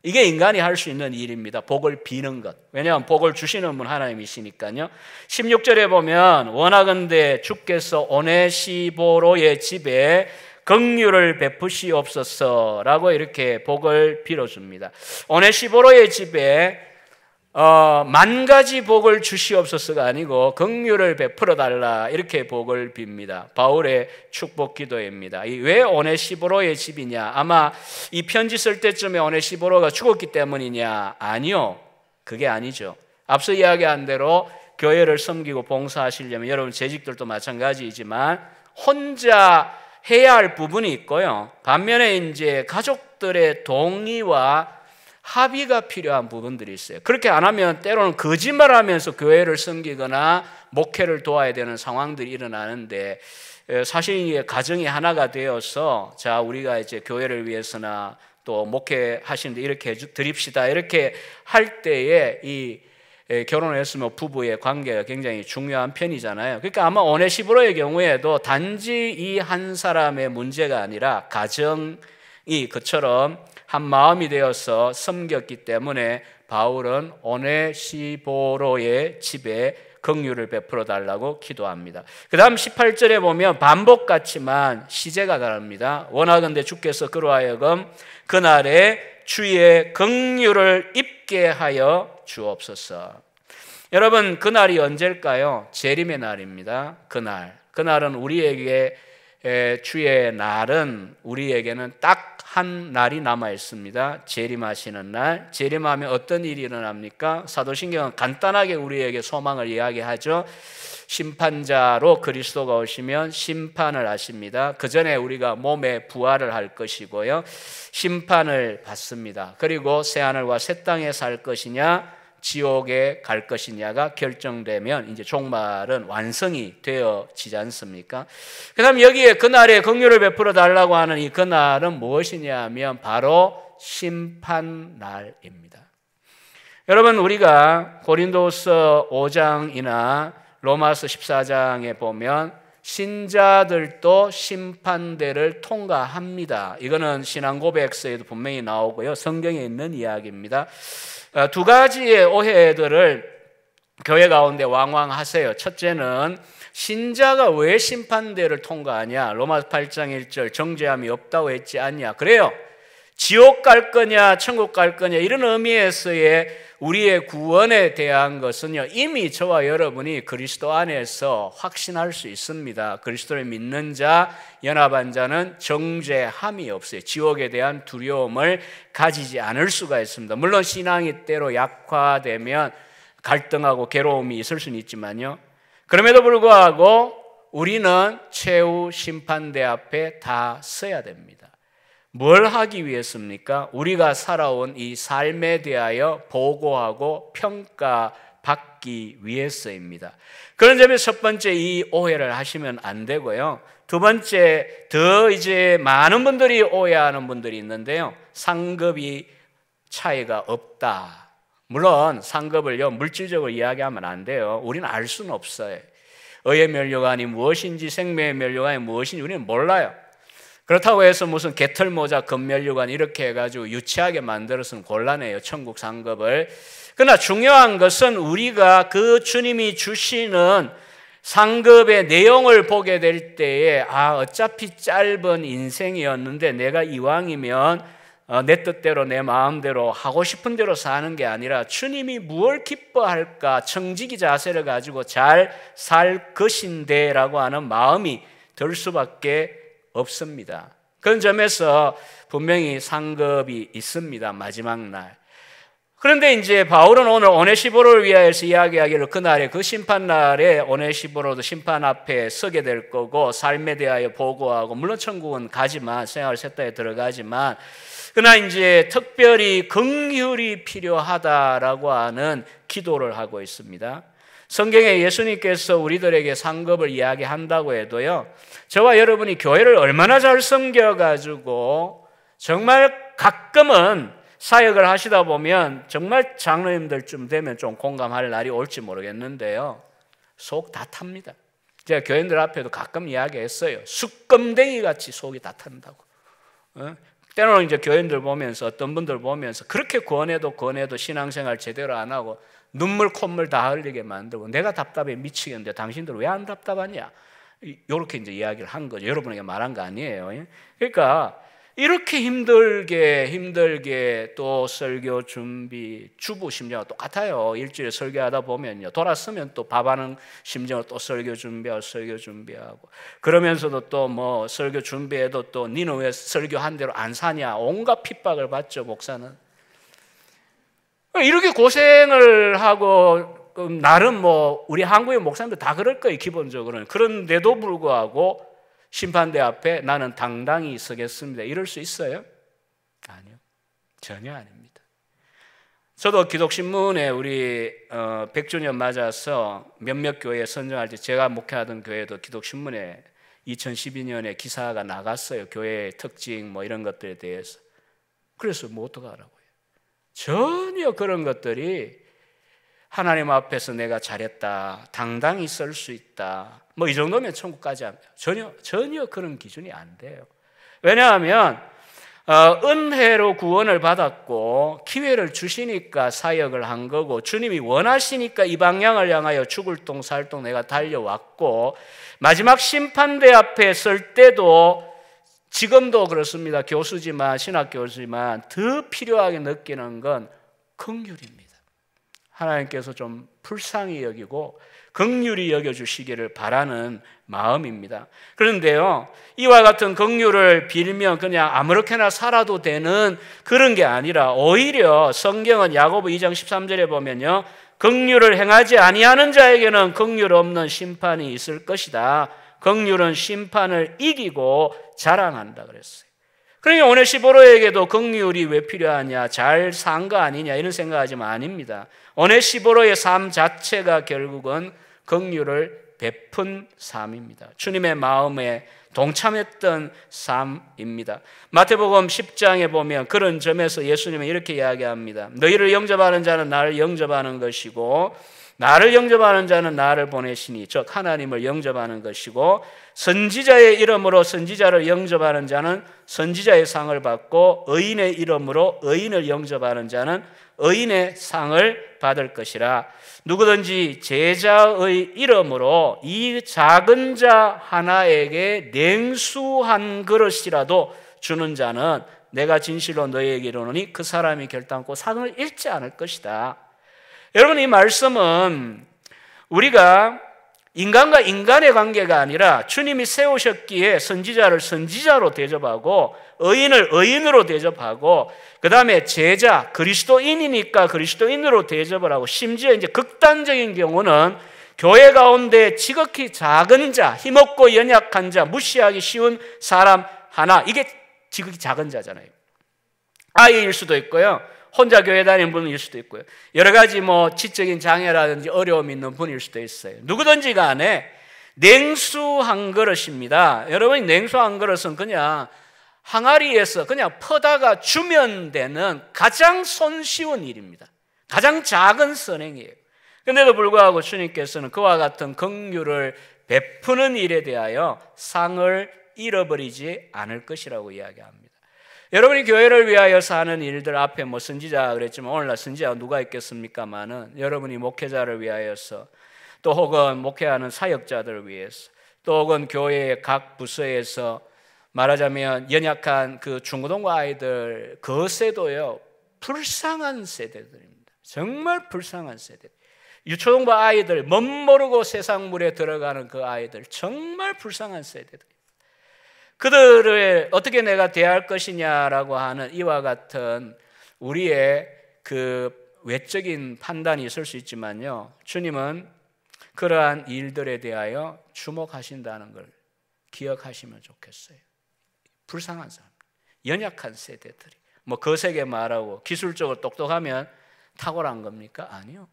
이게 인간이 할 수 있는 일입니다. 복을 비는 것. 왜냐하면 복을 주시는 분 하나님이시니까요. 16절에 보면 원하건대 주께서 오네시보로의 집에 긍휼을 베푸시옵소서라고 이렇게 복을 빌어줍니다. 오네시보로의 집에 만 가지 복을 주시옵소서가 아니고 긍휼을 베풀어 달라 이렇게 복을 빕니다. 바울의 축복 기도입니다. 왜 오네시보로의 집이냐? 아마 이 편지 쓸 때쯤에 오네시보로가 죽었기 때문이냐? 아니요, 그게 아니죠. 앞서 이야기한 대로 교회를 섬기고 봉사하시려면 여러분 재직들도 마찬가지이지만 혼자 해야 할 부분이 있고요. 반면에 이제 가족들의 동의와 합의가 필요한 부분들이 있어요. 그렇게 안 하면 때로는 거짓말하면서 교회를 섬기거나 목회를 도와야 되는 상황들이 일어나는데, 사실 이게 가정이 하나가 되어서 자 우리가 이제 교회를 위해서나 또 목회하시는데 이렇게 드립시다 이렇게 할 때에 이 결혼했으면 부부의 관계가 굉장히 중요한 편이잖아요. 그러니까 아마 오네시보로의 경우에도 단지 이 한 사람의 문제가 아니라 가정이 그처럼 한 마음이 되어서 섬겼기 때문에 바울은 오네시보로의 집에 긍휼을 베풀어 달라고 기도합니다. 그 다음 18절에 보면 반복같지만 시제가 다릅니다. 원하건대 주께서 그로 하여금 그날에 주의 긍휼을 입게 하여 주옵소서. 여러분 그날이 언제일까요? 재림의 날입니다. 그날은 우리에게 주의 날은 우리에게는 딱 한 날이 남아 있습니다. 재림하시는 날. 재림하면 어떤 일이 일어납니까? 사도신경은 간단하게 우리에게 소망을 이야기하죠. 심판자로 그리스도가 오시면 심판을 하십니다. 그 전에 우리가 몸에 부활을 할 것이고요, 심판을 받습니다. 그리고 새하늘과 새 땅에 살 것이냐 지옥에 갈 것이냐가 결정되면 이제 종말은 완성이 되어지지 않습니까? 그 다음 여기에 그날에 긍휼을 베풀어 달라고 하는 이 그날은 무엇이냐 하면 바로 심판날입니다. 여러분 우리가 고린도서 5장이나 로마서 14장에 보면 신자들도 심판대를 통과합니다. 이거는 신앙고백서에도 분명히 나오고요, 성경에 있는 이야기입니다. 두 가지의 오해들을 교회 가운데 왕왕하세요. 첫째는 신자가 왜 심판대를 통과하냐? 로마서 8장 1절 정죄함이 없다고 했지 않냐? 그래요. 지옥 갈 거냐 천국 갈 거냐 이런 의미에서의 우리의 구원에 대한 것은요, 이미 저와 여러분이 그리스도 안에서 확신할 수 있습니다. 그리스도를 믿는 자, 연합한 자는 정죄함이 없어요. 지옥에 대한 두려움을 가지지 않을 수가 있습니다. 물론 신앙이 때로 약화되면 갈등하고 괴로움이 있을 수는 있지만요, 그럼에도 불구하고 우리는 최후 심판대 앞에 다 서야 됩니다. 뭘 하기 위해서입니까? 우리가 살아온 이 삶에 대하여 보고하고 평가받기 위해서입니다. 그런 점에서 첫 번째 이 오해를 하시면 안 되고요. 두 번째, 더 이제 많은 분들이 오해하는 분들이 있는데요, 상급이 차이가 없다. 물론 상급을요 물질적으로 이야기하면 안 돼요. 우리는 알 수는 없어요. 의의 면류관이 무엇인지 생명의 면류관이 무엇인지 우리는 몰라요. 그렇다고 해서 무슨 개털모자 금면류관 이렇게 해가지고 유치하게 만들어서는 곤란해요, 천국 상급을. 그러나 중요한 것은 우리가 그 주님이 주시는 상급의 내용을 보게 될 때에 어차피 짧은 인생이었는데 내가 이왕이면 내 뜻대로 내 마음대로 하고 싶은 대로 사는 게 아니라 주님이 무엇을 기뻐할까 청지기 자세를 가지고 잘 살 것인데 라고 하는 마음이 들 수밖에 없습니다. 그런 점에서 분명히 상급이 있습니다. 마지막 날. 그런데 이제 바울은 오늘 오네시보로를 위하여서 이야기하기를 그날에 그 심판날에 오네시보로도 심판 앞에 서게 될 거고 삶에 대하여 보고하고 물론 천국은 가지만 생활 세탁에 들어가지만 그러나 이제 특별히 긍휼이 필요하다라고 하는 기도를 하고 있습니다. 성경에 예수님께서 우리들에게 상급을 이야기한다고 해도요, 저와 여러분이 교회를 얼마나 잘 섬겨가지고 정말 가끔은 사역을 하시다 보면 정말 장로님들쯤 되면 좀 공감할 날이 올지 모르겠는데요, 속 다 탑니다. 제가 교인들 앞에도 가끔 이야기했어요. 숯검댕이 같이 속이 다 탄다고. 때로는 이제 교인들 보면서 어떤 분들 보면서 그렇게 권해도 신앙생활 제대로 안 하고 눈물 콧물 다 흘리게 만들고 내가 답답해 미치겠는데 당신들 왜 안 답답하냐, 이렇게 이제 이야기를 한 거죠. 여러분에게 말한 거 아니에요. 그러니까 이렇게 힘들게 또 설교 준비, 주부 심정과 똑같아요. 일주일에 설교하다 보면요, 돌아서면 또 밥하는 심정으로 또 설교 준비하고 그러면서도 또 뭐 설교 준비해도 또 니는 왜 설교 한 대로 안 사냐, 온갖 핍박을 받죠. 목사는 이렇게 고생을 하고 나름 뭐 우리 한국의 목사님들 다 그럴 거예요, 기본적으로는. 그런데도 불구하고 심판대 앞에 나는 당당히 서겠습니다, 이럴 수 있어요? 아니요, 전혀 아닙니다. 저도 기독신문에 우리 100주년 맞아서 몇몇 교회 선정할 때 제가 목회하던 교회도 기독신문에 2012년에 기사가 나갔어요. 교회의 특징 뭐 이런 것들에 대해서. 그래서 뭐 어떡하라고요? 전혀 그런 것들이 하나님 앞에서 내가 잘했다, 당당히 설 수 있다, 뭐 이 정도면 천국까지 합니다. 전혀 그런 기준이 안 돼요. 왜냐하면 은혜로 구원을 받았고 기회를 주시니까 사역을 한 거고 주님이 원하시니까 이 방향을 향하여 죽을 동 살 동 내가 달려왔고 마지막 심판대 앞에 설 때도 지금도 그렇습니다. 교수지만 신학 교수지만 더 필요하게 느끼는 건 긍휼입니다. 하나님께서 좀 불쌍히 여기고 긍휼히 여겨주시기를 바라는 마음입니다. 그런데요, 이와 같은 긍휼을 빌면 그냥 아무렇게나 살아도 되는 그런 게 아니라 오히려 성경은 야고보 2장 13절에 보면요, 긍휼을 행하지 아니하는 자에게는 긍휼 없는 심판이 있을 것이다. 긍휼은 심판을 이기고 자랑한다 그랬어요. 그러니까 오네시보로에게도 긍휼이 왜 필요하냐, 잘 산 거 아니냐 이런 생각하지만 아닙니다. 오네시보로의 삶 자체가 결국은 긍휼을 베푼 삶입니다. 주님의 마음에 동참했던 삶입니다. 마태복음 10장에 보면 그런 점에서 예수님은 이렇게 이야기합니다. 너희를 영접하는 자는 나를 영접하는 것이고 나를 영접하는 자는 나를 보내시니, 즉 하나님을 영접하는 것이고 선지자의 이름으로 선지자를 영접하는 자는 선지자의 상을 받고 의인의 이름으로 의인을 영접하는 자는 의인의 상을 받을 것이라. 누구든지 제자의 이름으로 이 작은 자 하나에게 냉수한 그릇이라도 주는 자는 내가 진실로 너희에게 이르노니 그 사람이 결단코 상을 잃지 않을 것이다. 여러분, 이 말씀은 우리가 인간과 인간의 관계가 아니라 주님이 세우셨기에 선지자를 선지자로 대접하고 의인을 의인으로 대접하고 그 다음에 제자, 그리스도인이니까 그리스도인으로 대접을 하고 심지어 이제 극단적인 경우는 교회 가운데 지극히 작은 자, 힘없고 연약한 자, 무시하기 쉬운 사람 하나, 이게 지극히 작은 자잖아요. 아이일 수도 있고요, 혼자 교회 다니는 분일 수도 있고요, 여러 가지 뭐 지적인 장애라든지 어려움이 있는 분일 수도 있어요. 누구든지 간에 냉수 한 그릇입니다. 여러분, 냉수 한 그릇은 그냥 항아리에서 그냥 퍼다가 주면 되는 가장 손쉬운 일입니다. 가장 작은 선행이에요. 그런데도 불구하고 주님께서는 그와 같은 긍휼을 베푸는 일에 대하여 상을 잃어버리지 않을 것이라고 이야기합니다. 여러분이 교회를 위하여 사는 일들 앞에 뭐 선지자 그랬지만 오늘날 선지자가 누가 있겠습니까마는 여러분이 목회자를 위하여서 또 혹은 목회하는 사역자들을 위해서 또 혹은 교회의 각 부서에서 말하자면 연약한 그 중고등부 아이들 그 세도요, 불쌍한 세대들입니다. 정말 불쌍한 세대. 유초등부 아이들, 멋모르고 세상 물에 들어가는 그 아이들 정말 불쌍한 세대들. 그들을 어떻게 내가 대할 것이냐라고 하는 이와 같은 우리의 그 외적인 판단이 있을 수 있지만요, 주님은 그러한 일들에 대하여 주목하신다는 걸 기억하시면 좋겠어요. 불쌍한 사람, 연약한 세대들이 거세게 말하고 기술적으로 똑똑하면 탁월한 겁니까? 아니요.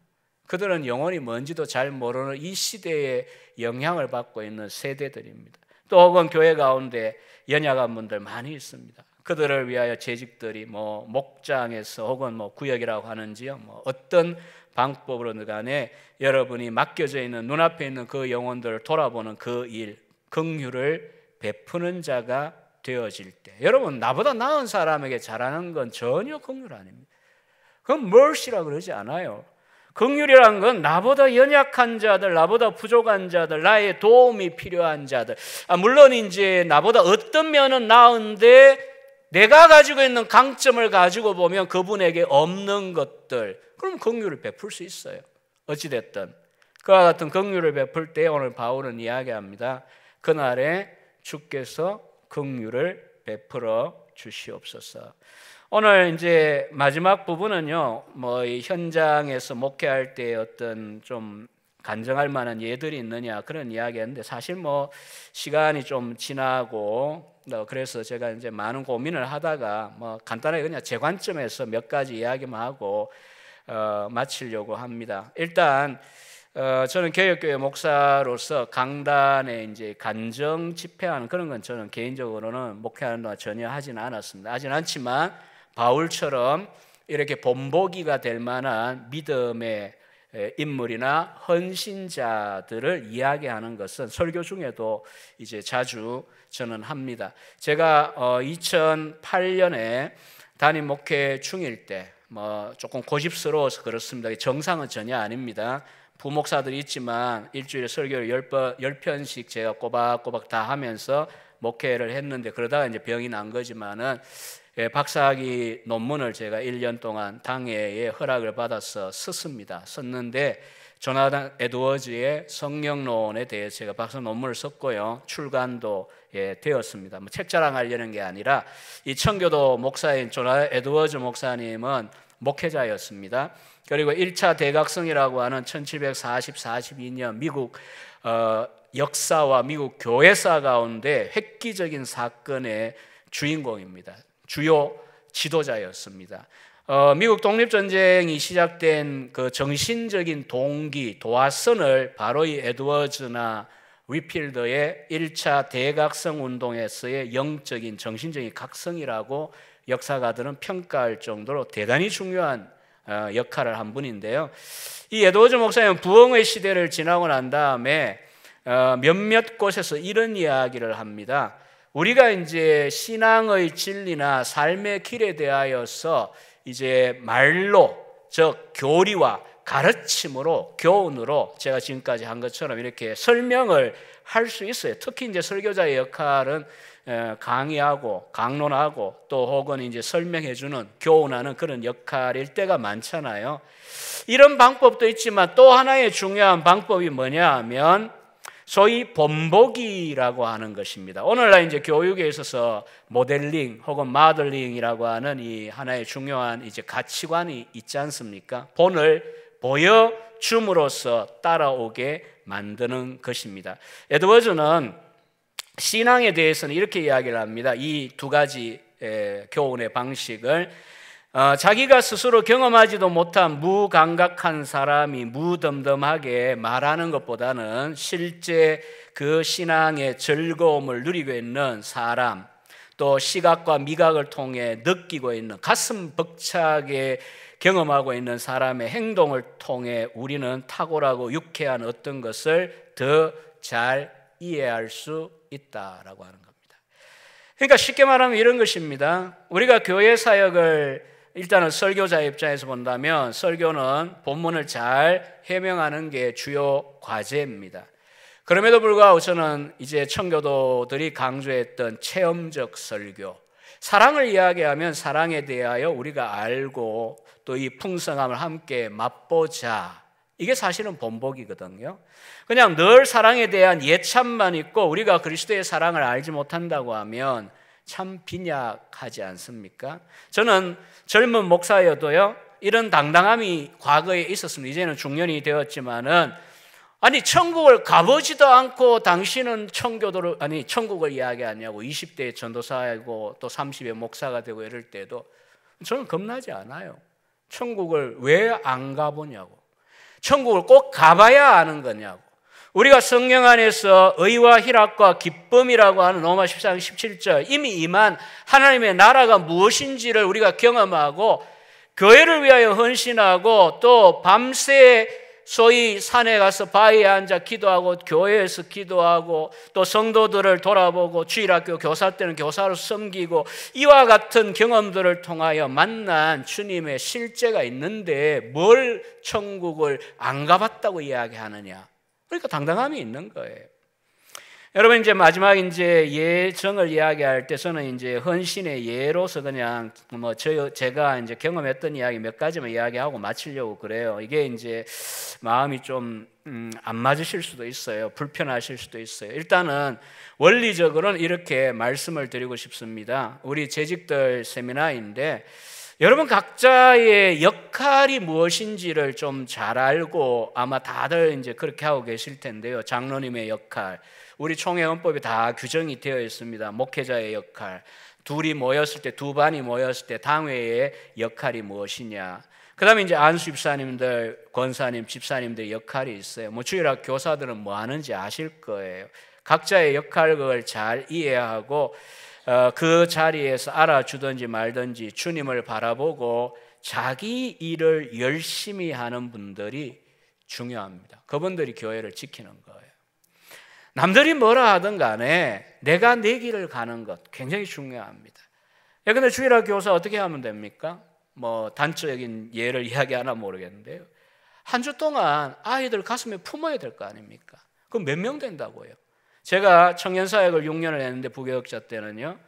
그들은 영혼이 뭔지도 잘 모르는 이 시대에 영향을 받고 있는 세대들입니다. 또 혹은 교회 가운데 연약한 분들 많이 있습니다. 그들을 위하여 재직들이 목장에서 혹은 구역이라고 하는지요, 어떤 방법으로든 간에 여러분이 맡겨져 있는 눈앞에 있는 그 영혼들을 돌아보는 그 일, 긍휼을 베푸는 자가 되어질 때, 여러분, 나보다 나은 사람에게 잘하는 건 전혀 긍휼 아닙니다. 그건 mercy라고 그러지 않아요. 긍휼이란 건 나보다 연약한 자들, 나보다 부족한 자들, 나의 도움이 필요한 자들, 물론 이제 나보다 어떤 면은 나은데 내가 가지고 있는 강점을 가지고 보면 그분에게 없는 것들, 그럼 긍휼을 베풀 수 있어요. 어찌됐든 그와 같은 긍휼을 베풀 때 오늘 바울은 이야기합니다. 그날에 주께서 긍휼을 베풀어 주시옵소서. 오늘 이제 마지막 부분은요, 이 현장에서 목회할 때 어떤 좀 간증할 만한 예들이 있느냐 그런 이야기였는데, 사실 시간이 좀 지나고 그래서 제가 이제 많은 고민을 하다가 간단하게 그냥 제 관점에서 몇 가지 이야기만 하고 마치려고 합니다. 일단 저는 개혁교회 목사로서 강단에 이제 간증 집회하는 그런 건 저는 개인적으로는 목회하는 동안 전혀 하지는 않았습니다. 하진 않지만 바울처럼 이렇게 본보기가 될 만한 믿음의 인물이나 헌신자들을 이야기하는 것은 설교 중에도 이제 자주 저는 합니다. 제가 2008년에 담임 목회 중일 때 조금 고집스러워서 그렇습니다. 정상은 전혀 아닙니다. 부목사들이 있지만 일주일에 설교를 10편씩 제가 꼬박꼬박 다 하면서 목회를 했는데, 그러다가 이제 병이 난 거지만은 박사학위 논문을 제가 1년 동안 당회의 허락을 받아서 썼습니다. 썼는데 조나단 에드워즈의 성령론에 대해 제가 박사 논문을 썼고요, 출간도 되었습니다. 책 자랑하려는 게 아니라 이 청교도 목사인 조나단 에드워즈 목사님은 목회자였습니다. 그리고 1차 대각성이라고 하는 1740-42년 미국 역사와 미국 교회사 가운데 획기적인 사건의 주인공입니다. 주요 지도자였습니다. 미국 독립전쟁이 시작된 그 정신적인 동기, 도화선을 바로 이 에드워즈나 위필더의 1차 대각성 운동에서의 영적인 정신적인 각성이라고 역사가들은 평가할 정도로 대단히 중요한 역할을 한 분인데요. 이 에드워즈 목사님은 부흥의 시대를 지나고 난 다음에 몇몇 곳에서 이런 이야기를 합니다. 우리가 이제 신앙의 진리나 삶의 길에 대하여서 이제 말로, 즉 교리와 가르침으로, 교훈으로 제가 지금까지 한 것처럼 이렇게 설명을 할 수 있어요. 특히 이제 설교자의 역할은 강의하고 강론하고 또 혹은 이제 설명해주는, 교훈하는 그런 역할일 때가 많잖아요. 이런 방법도 있지만 또 하나의 중요한 방법이 뭐냐 하면 소위 본보기라고 하는 것입니다. 오늘날 이제 교육에 있어서 모델링 혹은 마들링이라고 하는 이 하나의 중요한 이제 가치관이 있지 않습니까? 본을 보여줌으로써 따라오게 만드는 것입니다. 에드워즈는 신앙에 대해서는 이렇게 이야기를 합니다. 이 두 가지 교훈의 방식을 자기가 스스로 경험하지도 못한 무감각한 사람이 무덤덤하게 말하는 것보다는 실제 그 신앙의 즐거움을 누리고 있는 사람, 또 시각과 미각을 통해 느끼고 있는, 가슴 벅차게 경험하고 있는 사람의 행동을 통해 우리는 탁월하고 유쾌한 어떤 것을 더 잘 이해할 수 있다라고 하는 겁니다. 그러니까 쉽게 말하면 이런 것입니다. 우리가 교회 사역을 일단은 설교자 입장에서 본다면 설교는 본문을 잘 해명하는 게 주요 과제입니다. 그럼에도 불구하고 저는 이제 청교도들이 강조했던 체험적 설교, 사랑을 이야기하면 사랑에 대하여 우리가 알고 또 이 풍성함을 함께 맛보자, 이게 사실은 본보기거든요. 그냥 늘 사랑에 대한 예찬만 있고 우리가 그리스도의 사랑을 알지 못한다고 하면 참 빈약하지 않습니까? 저는 젊은 목사여도요, 이런 당당함이 과거에 있었습니다. 이제는 중년이 되었지만은 아니 천국을 가보지도 않고 당신은 천국을 이야기하냐고 20대에 전도사이고 또 30에 목사가 되고 이럴 때도 저는 겁나지 않아요. 천국을 왜 안 가보냐고. 천국을 꼭 가봐야 아는 거냐고. 우리가 성령 안에서 의와 희락과 기쁨이라고 하는 로마 14장 17절 이미 임한 하나님의 나라가 무엇인지를 우리가 경험하고 교회를 위하여 헌신하고 또 밤새 소위 산에 가서 바위에 앉아 기도하고 교회에서 기도하고 또 성도들을 돌아보고 주일학교 교사 때는 교사로 섬기고 이와 같은 경험들을 통하여 만난 주님의 실제가 있는데 뭘 천국을 안 가봤다고 이야기하느냐. 그러니까 당당함이 있는 거예요. 여러분 이제 마지막 이제 예정을 이야기할 때 저는 이제 헌신의 예로서 그냥 제가 이제 경험했던 이야기 몇 가지만 이야기하고 마치려고 그래요. 이게 이제 마음이 좀 안 맞으실 수도 있어요. 불편하실 수도 있어요. 일단은 원리적으로는 이렇게 말씀을 드리고 싶습니다. 우리 재직들 세미나인데 여러분 각자의 역할이 무엇인지를 좀 잘 알고 아마 다들 이제 그렇게 하고 계실 텐데요. 장로님의 역할, 우리 총회헌법에 다 규정이 되어 있습니다. 목회자의 역할, 둘이 모였을 때, 두 반이 모였을 때 당회의 역할이 무엇이냐. 그 다음에 이제 안수 집사님들, 권사님, 집사님들의 역할이 있어요. 주일학 교사들은 뭐 하는지 아실 거예요. 각자의 역할을 잘 이해하고 그 자리에서 알아주든지 말든지 주님을 바라보고 자기 일을 열심히 하는 분들이 중요합니다. 그분들이 교회를 지키는 거예요. 남들이 뭐라 하든 간에 내가 내 길을 가는 것 굉장히 중요합니다. 근데 주일학 교사 어떻게 하면 됩니까? 단적인 예를 이야기하나 모르겠는데요. 한 주 동안 아이들 가슴에 품어야 될 거 아닙니까? 그럼 몇 명 된다고요? 제가 청년사역을 6년을 했는데 부교역자 때는요.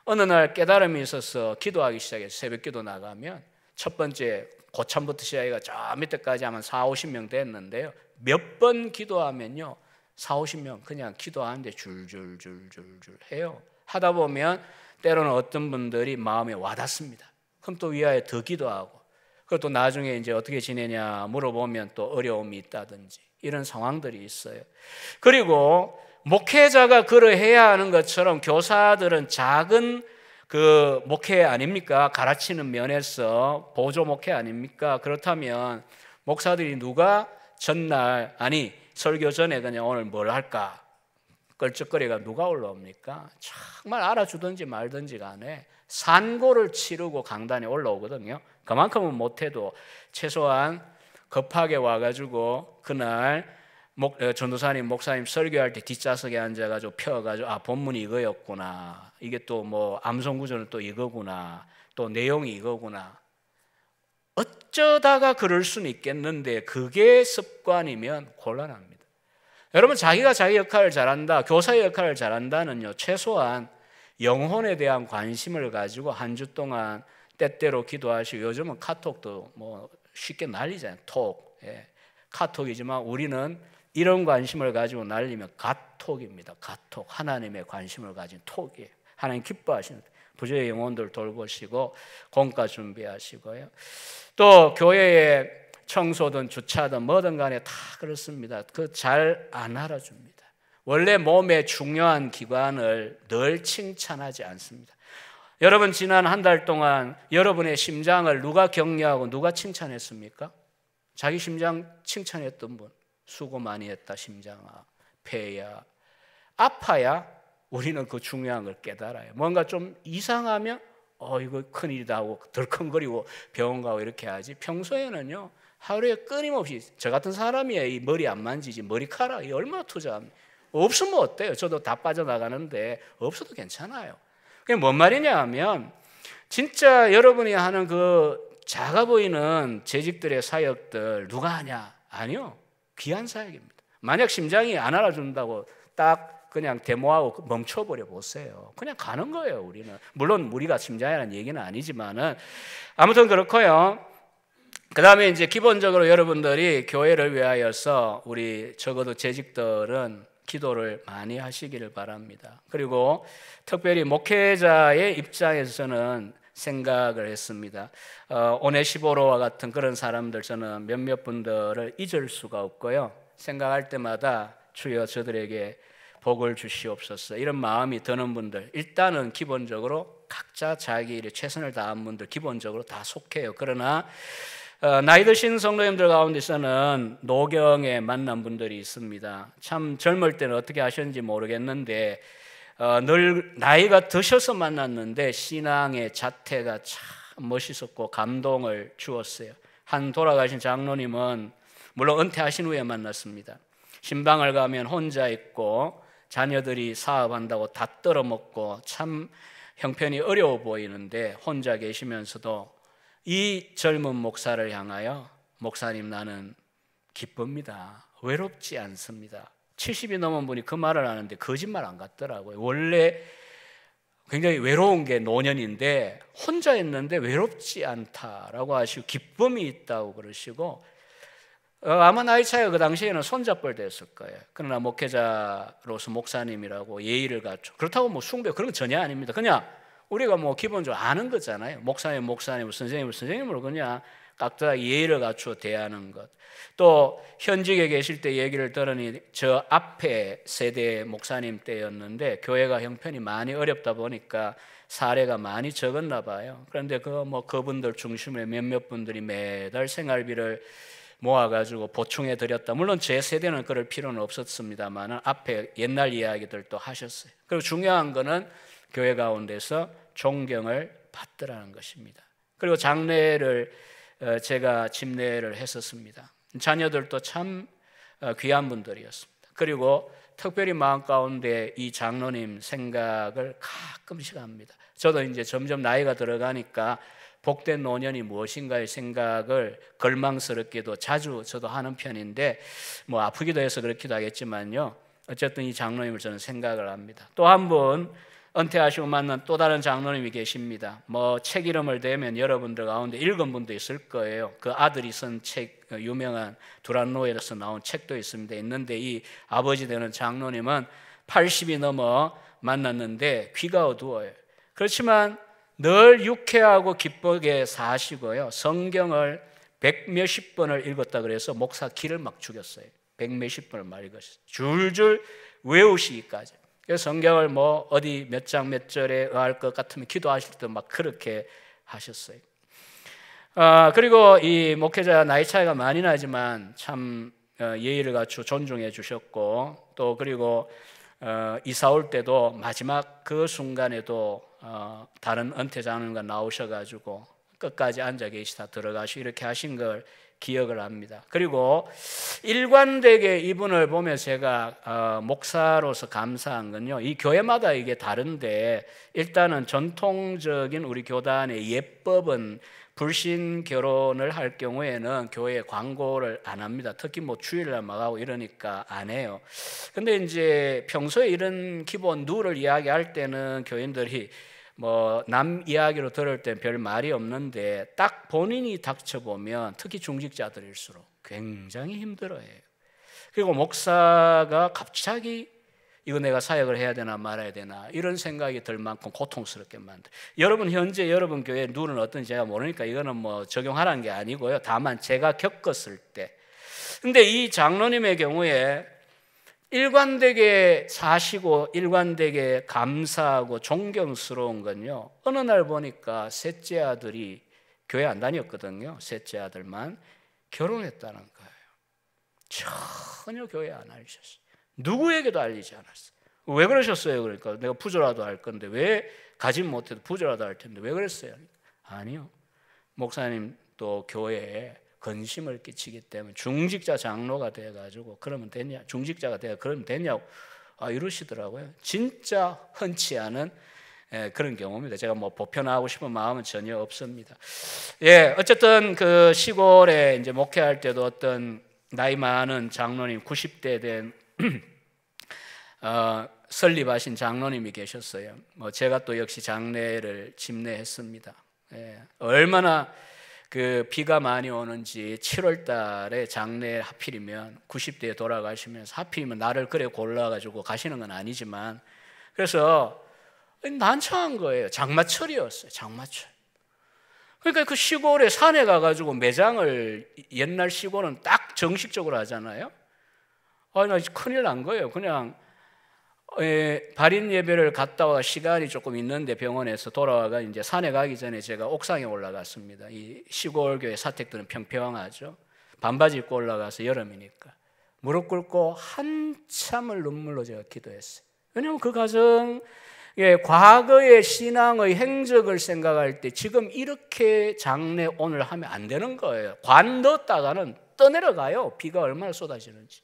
어느 날 깨달음이 있어서 기도하기 시작해서 새벽기도 나가면 첫 번째 고참부터 시작해가 저 밑에까지 하면 40-50명 됐는데요. 몇 번 기도하면요. 40-50명 그냥 기도하는데 줄줄줄줄줄 해요. 하다 보면 때로는 어떤 분들이 마음에 와닿습니다. 그럼 또 위하여 더 기도하고 그것도 나중에 이제 어떻게 지내냐 물어보면 또 어려움이 있다든지 이런 상황들이 있어요. 그리고 목회자가 그러해야 하는 것처럼 교사들은 작은 그 목회 아닙니까? 가르치는 면에서 보조 목회 아닙니까? 그렇다면 목사들이 누가 전날 설교 전에 그냥 오늘 뭘 할까? 껄쩍거리가 누가 올라옵니까? 정말 알아주든지 말든지 간에 산고를 치르고 강단에 올라오거든요. 그만큼은 못해도 최소한 급하게 와가지고 그날 전도사님, 목사님 설교할 때 뒷좌석에 앉아가지고 펴가지고 본문이 이거였구나. 이게 또 암송구조는 또 이거구나. 또 내용이 이거구나. 어쩌다가 그럴 수는 있겠는데 그게 습관이면 곤란합니다. 여러분 자기가 자기 역할을 잘한다, 교사의 역할을 잘한다는요. 최소한 영혼에 대한 관심을 가지고 한 주 동안 때때로 기도하시고 요즘은 카톡도 쉽게 날리잖아요. 카톡이지만 우리는 이런 관심을 가지고 날리면 갓톡입니다. 갓톡. 하나님의 관심을 가진 톡이에요. 하나님 기뻐하시는 부조의 영혼들 돌보시고 공과 준비하시고요. 또 교회에 청소든 주차든 뭐든 간에 다 그렇습니다. 잘 안 알아줍니다. 원래 몸의 중요한 기관을 늘 칭찬하지 않습니다. 여러분 지난 한 달 동안 여러분의 심장을 누가 격려하고 누가 칭찬했습니까? 자기 심장 칭찬했던 분. 수고 많이 했다 심장아, 폐야, 아파야 우리는 그 중요한 걸 깨달아요. 뭔가 좀 이상하면 이거 큰일이다 하고 덜컹거리고 병원 가고 이렇게 하지. 평소에는요 하루에 끊임없이 저 같은 사람이야 이 머리 안 만지지 머리카락이 얼마나 투자합니까? 없으면 어때요? 저도 다 빠져나가는데 없어도 괜찮아요. 그게 뭔 말이냐 하면 진짜 여러분이 하는 그 작아 보이는 재직들의 사역들 누가 하냐? 아니요. 귀한 사역입니다. 만약 심장이 안 알아준다고 딱 그냥 데모하고 멈춰버려 보세요. 그냥 가는 거예요. 우리는 물론 우리가 심장이라는 얘기는 아니지만은 아무튼 그렇고요. 그 다음에 이제 기본적으로 여러분들이 교회를 위하여서 우리 적어도 재직들은 기도를 많이 하시기를 바랍니다. 그리고 특별히 목회자의 입장에서는 생각을 했습니다. 오네시보로와 같은 그런 사람들 저는 몇몇 분들을 잊을 수가 없고요. 생각할 때마다 주여 저들에게 복을 주시옵소서 이런 마음이 드는 분들, 일단은 기본적으로 각자 자기 일에 최선을 다한 분들 기본적으로 다 속해요. 그러나 나이 드신 성도님들 가운데서는 노경에 만난 분들이 있습니다. 참 젊을 때는 어떻게 하셨는지 모르겠는데 늘 나이가 드셔서 만났는데 신앙의 자태가 참 멋있었고 감동을 주었어요. 한 돌아가신 장로님은 물론 은퇴하신 후에 만났습니다. 신방을 가면 혼자 있고 자녀들이 사업한다고 다 떨어먹고 참 형편이 어려워 보이는데 혼자 계시면서도 이 젊은 목사를 향하여 목사님 나는 기쁩니다. 외롭지 않습니다. 70이 넘은 분이 그 말을 하는데 거짓말 안 같더라고요. 원래 굉장히 외로운 게 노년인데 혼자 있는데 외롭지 않다라고 하시고 기쁨이 있다고 그러시고 아마 나이 차이가 그 당시에는 손잡벌 됐을 거예요. 그러나 목회자로서 목사님이라고 예의를 갖추고 그렇다고 뭐 숭배 그런 건 전혀 아닙니다. 그냥 우리가 뭐 기본적으로 아는 거잖아요. 목사님, 선생님으로 그냥 각자 예의를 갖추어 대하는 것. 또 현직에 계실 때 얘기를 들으니 저 앞에 세대 목사님 때였는데 교회가 형편이 많이 어렵다 보니까 사례가 많이 적었나 봐요. 그런데 그분들 중심에 몇몇 분들이 매달 생활비를 모아가지고 보충해 드렸다. 물론 제 세대는 그럴 필요는 없었습니다만 앞에 옛날 이야기들도 하셨어요. 그리고 중요한 거는 교회 가운데서 존경을 받더라는 것입니다. 그리고 장례를 제가 집례를 했었습니다. 자녀들도 참 귀한 분들이었습니다. 그리고 특별히 마음 가운데 이 장로님 생각을 가끔씩 합니다. 저도 이제 점점 나이가 들어가니까 복된 노년이 무엇인가의 생각을 걸망스럽게도 자주 저도 하는 편인데 뭐 아프기도 해서 그렇기도 하겠지만요. 어쨌든 이 장로님을 저는 생각을 합니다. 또 한 분 은퇴하시고 만난 또 다른 장로님이 계십니다. 뭐 책 이름을 대면 여러분들 가운데 읽은 분도 있을 거예요. 그 아들이 쓴 책, 유명한 두란노에서 나온 책도 있는데 이 아버지 되는 장로님은 80이 넘어 만났는데 귀가 어두워요. 그렇지만 늘 유쾌하고 기쁘게 사시고요. 성경을 100몇십 번을 읽었다 그래서 목사 기를 막 죽였어요. 100몇십 번을 막 읽었어요. 줄줄 외우시기까지. 그래서 성경을 뭐 어디 몇 장 몇 절에 의할 것 같으면 기도하실 때 막 그렇게 하셨어요. 그리고 이 목회자 나이 차이가 많이 나지만 참 예의를 갖추어 존중해 주셨고 또 그리고 이사 올 때도 마지막 그 순간에도 다른 은퇴자님과 나오셔가지고 끝까지 앉아 계시다 들어가시고 이렇게 하신 걸 기억을 합니다. 그리고 일관되게 이분을 보면 제가 목사로서 감사한 건요. 이 교회마다 이게 다른데 일단은 전통적인 우리 교단의 예법은 불신 결혼을 할 경우에는 교회에 광고를 안 합니다. 특히 뭐 주일날 막 하고 이러니까 안 해요. 근데 이제 평소에 이런 기본 룰을 이야기할 때는 교인들이 뭐 남 이야기로 들을 땐 별 말이 없는데 딱 본인이 닥쳐보면 특히 중직자들일수록 굉장히 힘들어해요. 그리고 목사가 갑자기 이거 내가 사역을 해야 되나 말아야 되나 이런 생각이 들 만큼 고통스럽게 만들. 여러분 현재 여러분 교회 룰은 어떤지 제가 모르니까 이거는 뭐 적용하라는 게 아니고요. 다만 제가 겪었을 때. 근데 이 장로님의 경우에 일관되게 사시고 일관되게 감사하고 존경스러운 건요. 어느 날 보니까 셋째 아들이 교회 안 다녔거든요. 셋째 아들만 결혼했다는 거예요. 전혀 교회 안 알리셨어요. 누구에게도 알리지 않았어요. 왜 그러셨어요? 그러니까 내가 부조라도 할 건데 왜 가진 못해도 부조라도 할 텐데 왜 그랬어요? 아니요. 목사님 또 교회에 근심을 끼치기 때문에 중직자 장로가 돼가지고 그러면 되냐? 중직자가 돼가 그러면 되냐고 이러시더라고요. 진짜 흔치 않은 그런 경우입니다. 제가 뭐 보편화하고 싶은 마음은 전혀 없습니다. 예, 어쨌든 그 시골에 이제 목회할 때도 어떤 나이 많은 장로님 90대 된 설립하신 장로님이 계셨어요. 뭐 제가 또 역시 장례를 집례했습니다. 예, 얼마나 그 비가 많이 오는지 7월 달에 장례 하필이면 90대에 돌아가시면서 하필이면 나를 그래 골라가지고 가시는 건 아니지만 그래서 난처한 거예요. 장마철이었어요. 장마철. 그러니까 그 시골에 산에 가가지고 매장을 옛날 시골은 딱 정식적으로 하잖아요. 나 큰일 난 거예요. 그냥 발인 예배를 갔다 와 시간이 조금 있는데 병원에서 돌아와가 이제 산에 가기 전에 제가 옥상에 올라갔습니다. 이 시골 교회 사택들은 평평하죠. 반바지 입고 올라가서 여름이니까 무릎 꿇고 한참을 눈물로 제가 기도했어요. 왜냐하면 그 가정 과거의 신앙의 행적을 생각할 때 지금 이렇게 장례 오늘 하면 안 되는 거예요. 관 넣었다가는 떠내려가요. 비가 얼마나 쏟아지는지.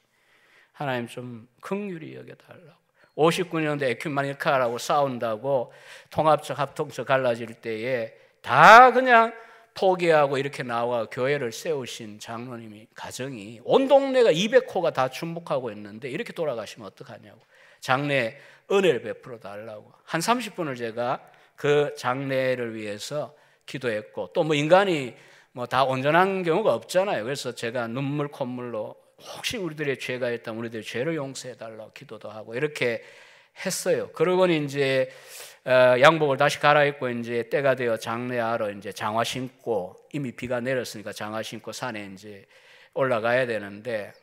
하나님 좀 긍휼히 여겨달라고. 59년대 에큐메니카라고 싸운다고 통합적 합통적 갈라질 때에 다 그냥 포기하고 이렇게 나와 교회를 세우신 장로님이 가정이 온 동네가 200호가 다 중복하고 있는데 이렇게 돌아가시면 어떡하냐고. 장례 은혜를 베풀어 달라고 한 30분을 제가 그 장례를 위해서 기도했고, 또 뭐 인간이 뭐 다 온전한 경우가 없잖아요. 그래서 제가 눈물 콧물로 혹시 우리들의 죄가 있다면 우리들의 죄를 용서해 달라고 기도도 하고 이렇게 했어요. 그러고는 이제 양복을 다시 갈아입고 이제 때가 되어 장례하러 이제 장화 신고, 이미 비가 내렸으니까 장화 신고 산에 이제 올라가야 되는데,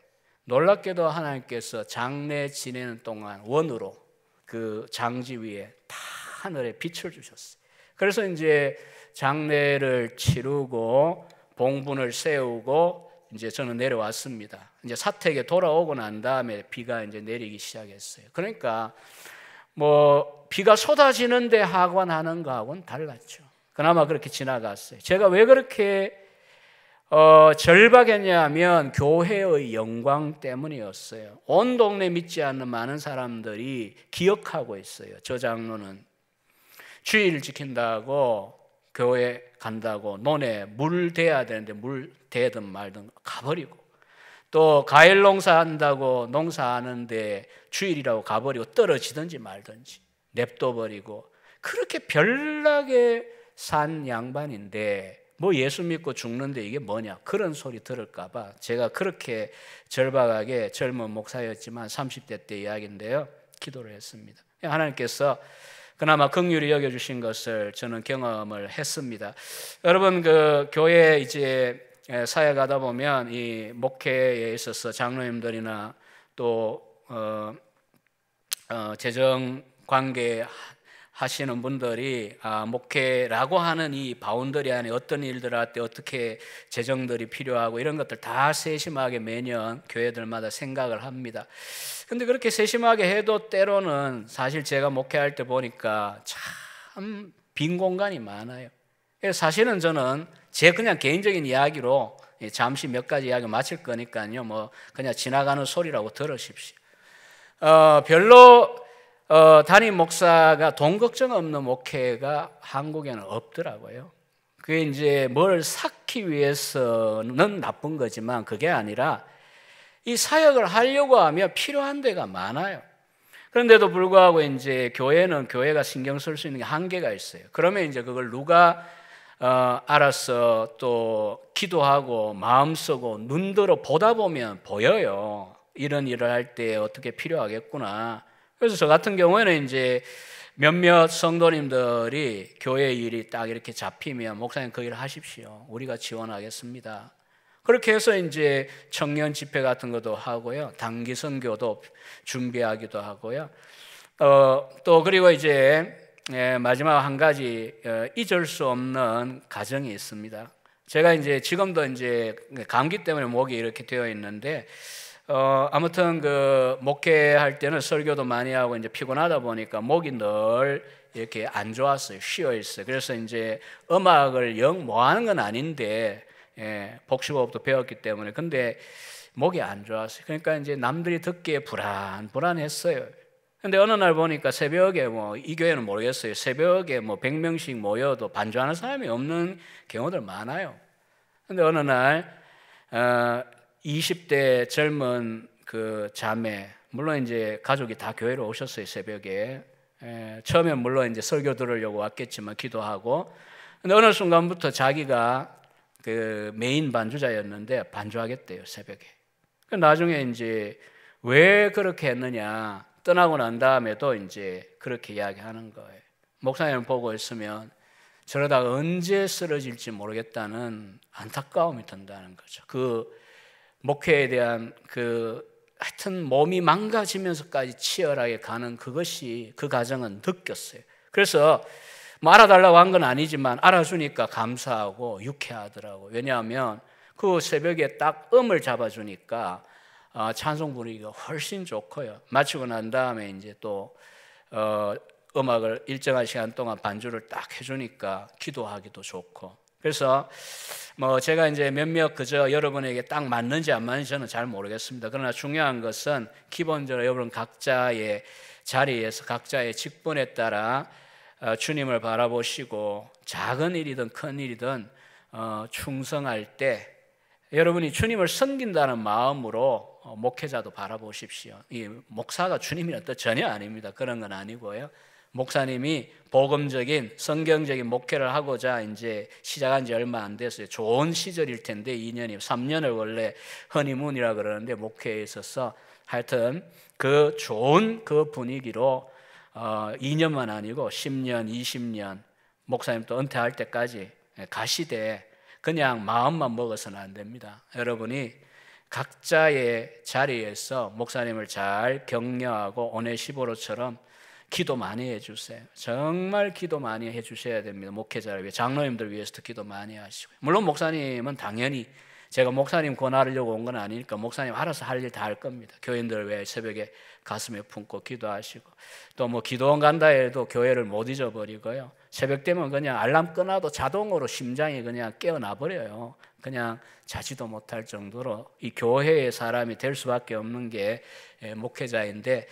놀랍게도 하나님께서 장례 지내는 동안 원으로 그 장지 위에 다 하늘에 빛을 주셨어요. 그래서 이제 장례를 치르고 봉분을 세우고 이제 저는 내려왔습니다. 이제 사택에 돌아오고 난 다음에 비가 이제 내리기 시작했어요. 그러니까 뭐 비가 쏟아지는데 하관하는 거하고는 달랐죠. 그나마 그렇게 지나갔어요. 제가 왜 그렇게 절박했냐면 교회의 영광 때문이었어요. 온 동네 믿지 않는 많은 사람들이 기억하고 있어요. 저 장로는 주의를 지킨다고 교회 간다고 논에 물 대야 되는데 물 대든 말든 가버리고, 또 과일 농사한다고 농사하는데 주일이라고 가버리고 떨어지든지 말든지 냅둬버리고, 그렇게 별나게 산 양반인데 뭐 예수 믿고 죽는데 이게 뭐냐, 그런 소리 들을까 봐 제가 그렇게 절박하게, 젊은 목사였지만 30대 때 이야기인데요, 기도를 했습니다. 하나님께서 그나마 긍휼히 여겨주신 것을 저는 경험을 했습니다. 여러분, 그 교회 이제 사역하다 보면 이 목회에 있어서 장로님들이나 또 재정 관계 하시는 분들이 목회라고 하는 이 바운더리 안에 어떤 일들 할 때 어떻게 재정들이 필요하고 이런 것들 다 세심하게 매년 교회들마다 생각을 합니다. 근데 그렇게 세심하게 해도 때로는 사실 제가 목회할 때 보니까 참 빈 공간이 많아요. 사실은 저는 제 그냥 개인적인 이야기로 잠시 몇 가지 이야기 마칠 거니까요, 뭐 그냥 지나가는 소리라고 들으십시오. 별로 담임 목사가 돈 걱정 없는 목회가 한국에는 없더라고요. 그게 이제 뭘 쌓기 위해서는 나쁜 거지만 그게 아니라 이 사역을 하려고 하면 필요한 데가 많아요. 그런데도 불구하고 이제 교회는 교회가 신경 쓸 수 있는 게 한계가 있어요. 그러면 이제 그걸 누가 알아서 또 기도하고 마음 쓰고 눈들어 보다 보면 보여요. 이런 일을 할 때 어떻게 필요하겠구나. 그래서 저 같은 경우에는 이제 몇몇 성도님들이 교회 일이 딱 이렇게 잡히면 목사님 그 일을 하십시오. 우리가 지원하겠습니다. 그렇게 해서 이제 청년 집회 같은 것도 하고요. 단기 선교도 준비하기도 하고요. 또 그리고 이제 마지막 한 가지 잊을 수 없는 가정이 있습니다. 제가 이제 지금도 이제 감기 때문에 목이 이렇게 되어 있는데 아무튼 그 목회할 때는 설교도 많이 하고 이제 피곤하다 보니까 목이 늘 이렇게 안 좋았어요. 쉬어 있어요. 그래서 이제 음악을 영 뭐 하는 건 아닌데 복식호흡도 배웠기 때문에 근데 목이 안 좋았어요. 그러니까 이제 남들이 듣기에 불안했어요. 근데 어느 날 보니까 새벽에 뭐 이 교회는 모르겠어요. 새벽에 뭐 100명씩 모여도 반주하는 사람이 없는 경우들 많아요. 근데 어느 날 20대 젊은 그 자매, 물론 이제 가족이 다 교회로 오셨어요. 새벽에 처음엔 물론 이제 설교 들으려고 왔겠지만 기도하고, 근데 어느 순간부터 자기가 그 메인 반주자였는데 반주하겠대요, 새벽에. 나중에 이제 왜 그렇게 했느냐, 떠나고 난 다음에도 이제 그렇게 이야기하는 거예요. 목사님 보고 있으면 저러다가 언제 쓰러질지 모르겠다는 안타까움이 든다는 거죠. 그 목회에 대한 하여튼 몸이 망가지면서까지 치열하게 가는 그것이 그 과정은 느꼈어요. 그래서 뭐 알아달라고 한 건 아니지만 알아주니까 감사하고 유쾌하더라고요. 왜냐하면 그 새벽에 딱 음을 잡아주니까 찬송 분위기가 훨씬 좋고요. 마치고 난 다음에 이제 또 음악을 일정한 시간 동안 반주를 딱 해주니까 기도하기도 좋고. 그래서 뭐 제가 이제 몇몇 그저 여러분에게 딱 맞는지 안 맞는지 저는 잘 모르겠습니다. 그러나 중요한 것은 기본적으로 여러분 각자의 자리에서 각자의 직분에 따라 주님을 바라보시고 작은 일이든 큰 일이든 충성할 때 여러분이 주님을 섬긴다는 마음으로 목회자도 바라보십시오. 이 목사가 주님이란 뜻 전혀 아닙니다. 그런 건 아니고요. 목사님이 복음적인 성경적인 목회를 하고자 이제 시작한 지 얼마 안 됐어요. 좋은 시절일 텐데 2년이 3년을 원래 허니문이라 그러는데 목회에 있어서 하여튼 그 좋은 그 분위기로 2년만 아니고 10년, 20년 목사님 또 은퇴할 때까지 가시되 그냥 마음만 먹어서는 안 됩니다. 여러분이 각자의 자리에서 목사님을 잘 격려하고 오네시보로처럼 기도 많이 해주세요. 정말 기도 많이 해주셔야 됩니다. 목회자를 위해, 장로님들 위해서도 기도 많이 하시고. 물론 목사님은 당연히 제가 목사님 권하려고 온 건 아니니까 목사님 알아서 할 일 다 할 겁니다. 교인들 위해 새벽에 가슴에 품고 기도하시고, 또 뭐 기도원 간다 해도 교회를 못 잊어버리고요. 새벽 되면 그냥 알람 끊어도 자동으로 심장이 그냥 깨어나 버려요. 그냥 자지도 못할 정도로 이 교회의 사람이 될 수밖에 없는 게 목회자인데,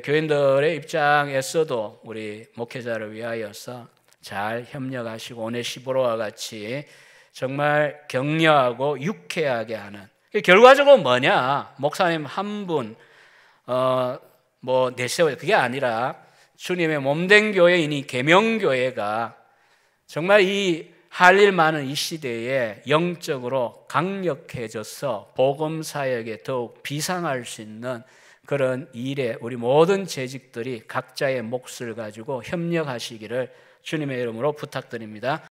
교인들의 입장에서도 우리 목회자를 위하여서 잘 협력하시고 오네시보로와 같이 정말 격려하고 유쾌하게 하는, 결과적으로 뭐냐, 목사님 한 분 뭐 내세워요, 그게 아니라 주님의 몸된 교회이니 계명교회가 정말 이 할 일 많은 이 시대에 영적으로 강력해져서 복음 사역에 더욱 비상할 수 있는 그런 일에 우리 모든 재직들이 각자의 몫을 가지고 협력하시기를 주님의 이름으로 부탁드립니다.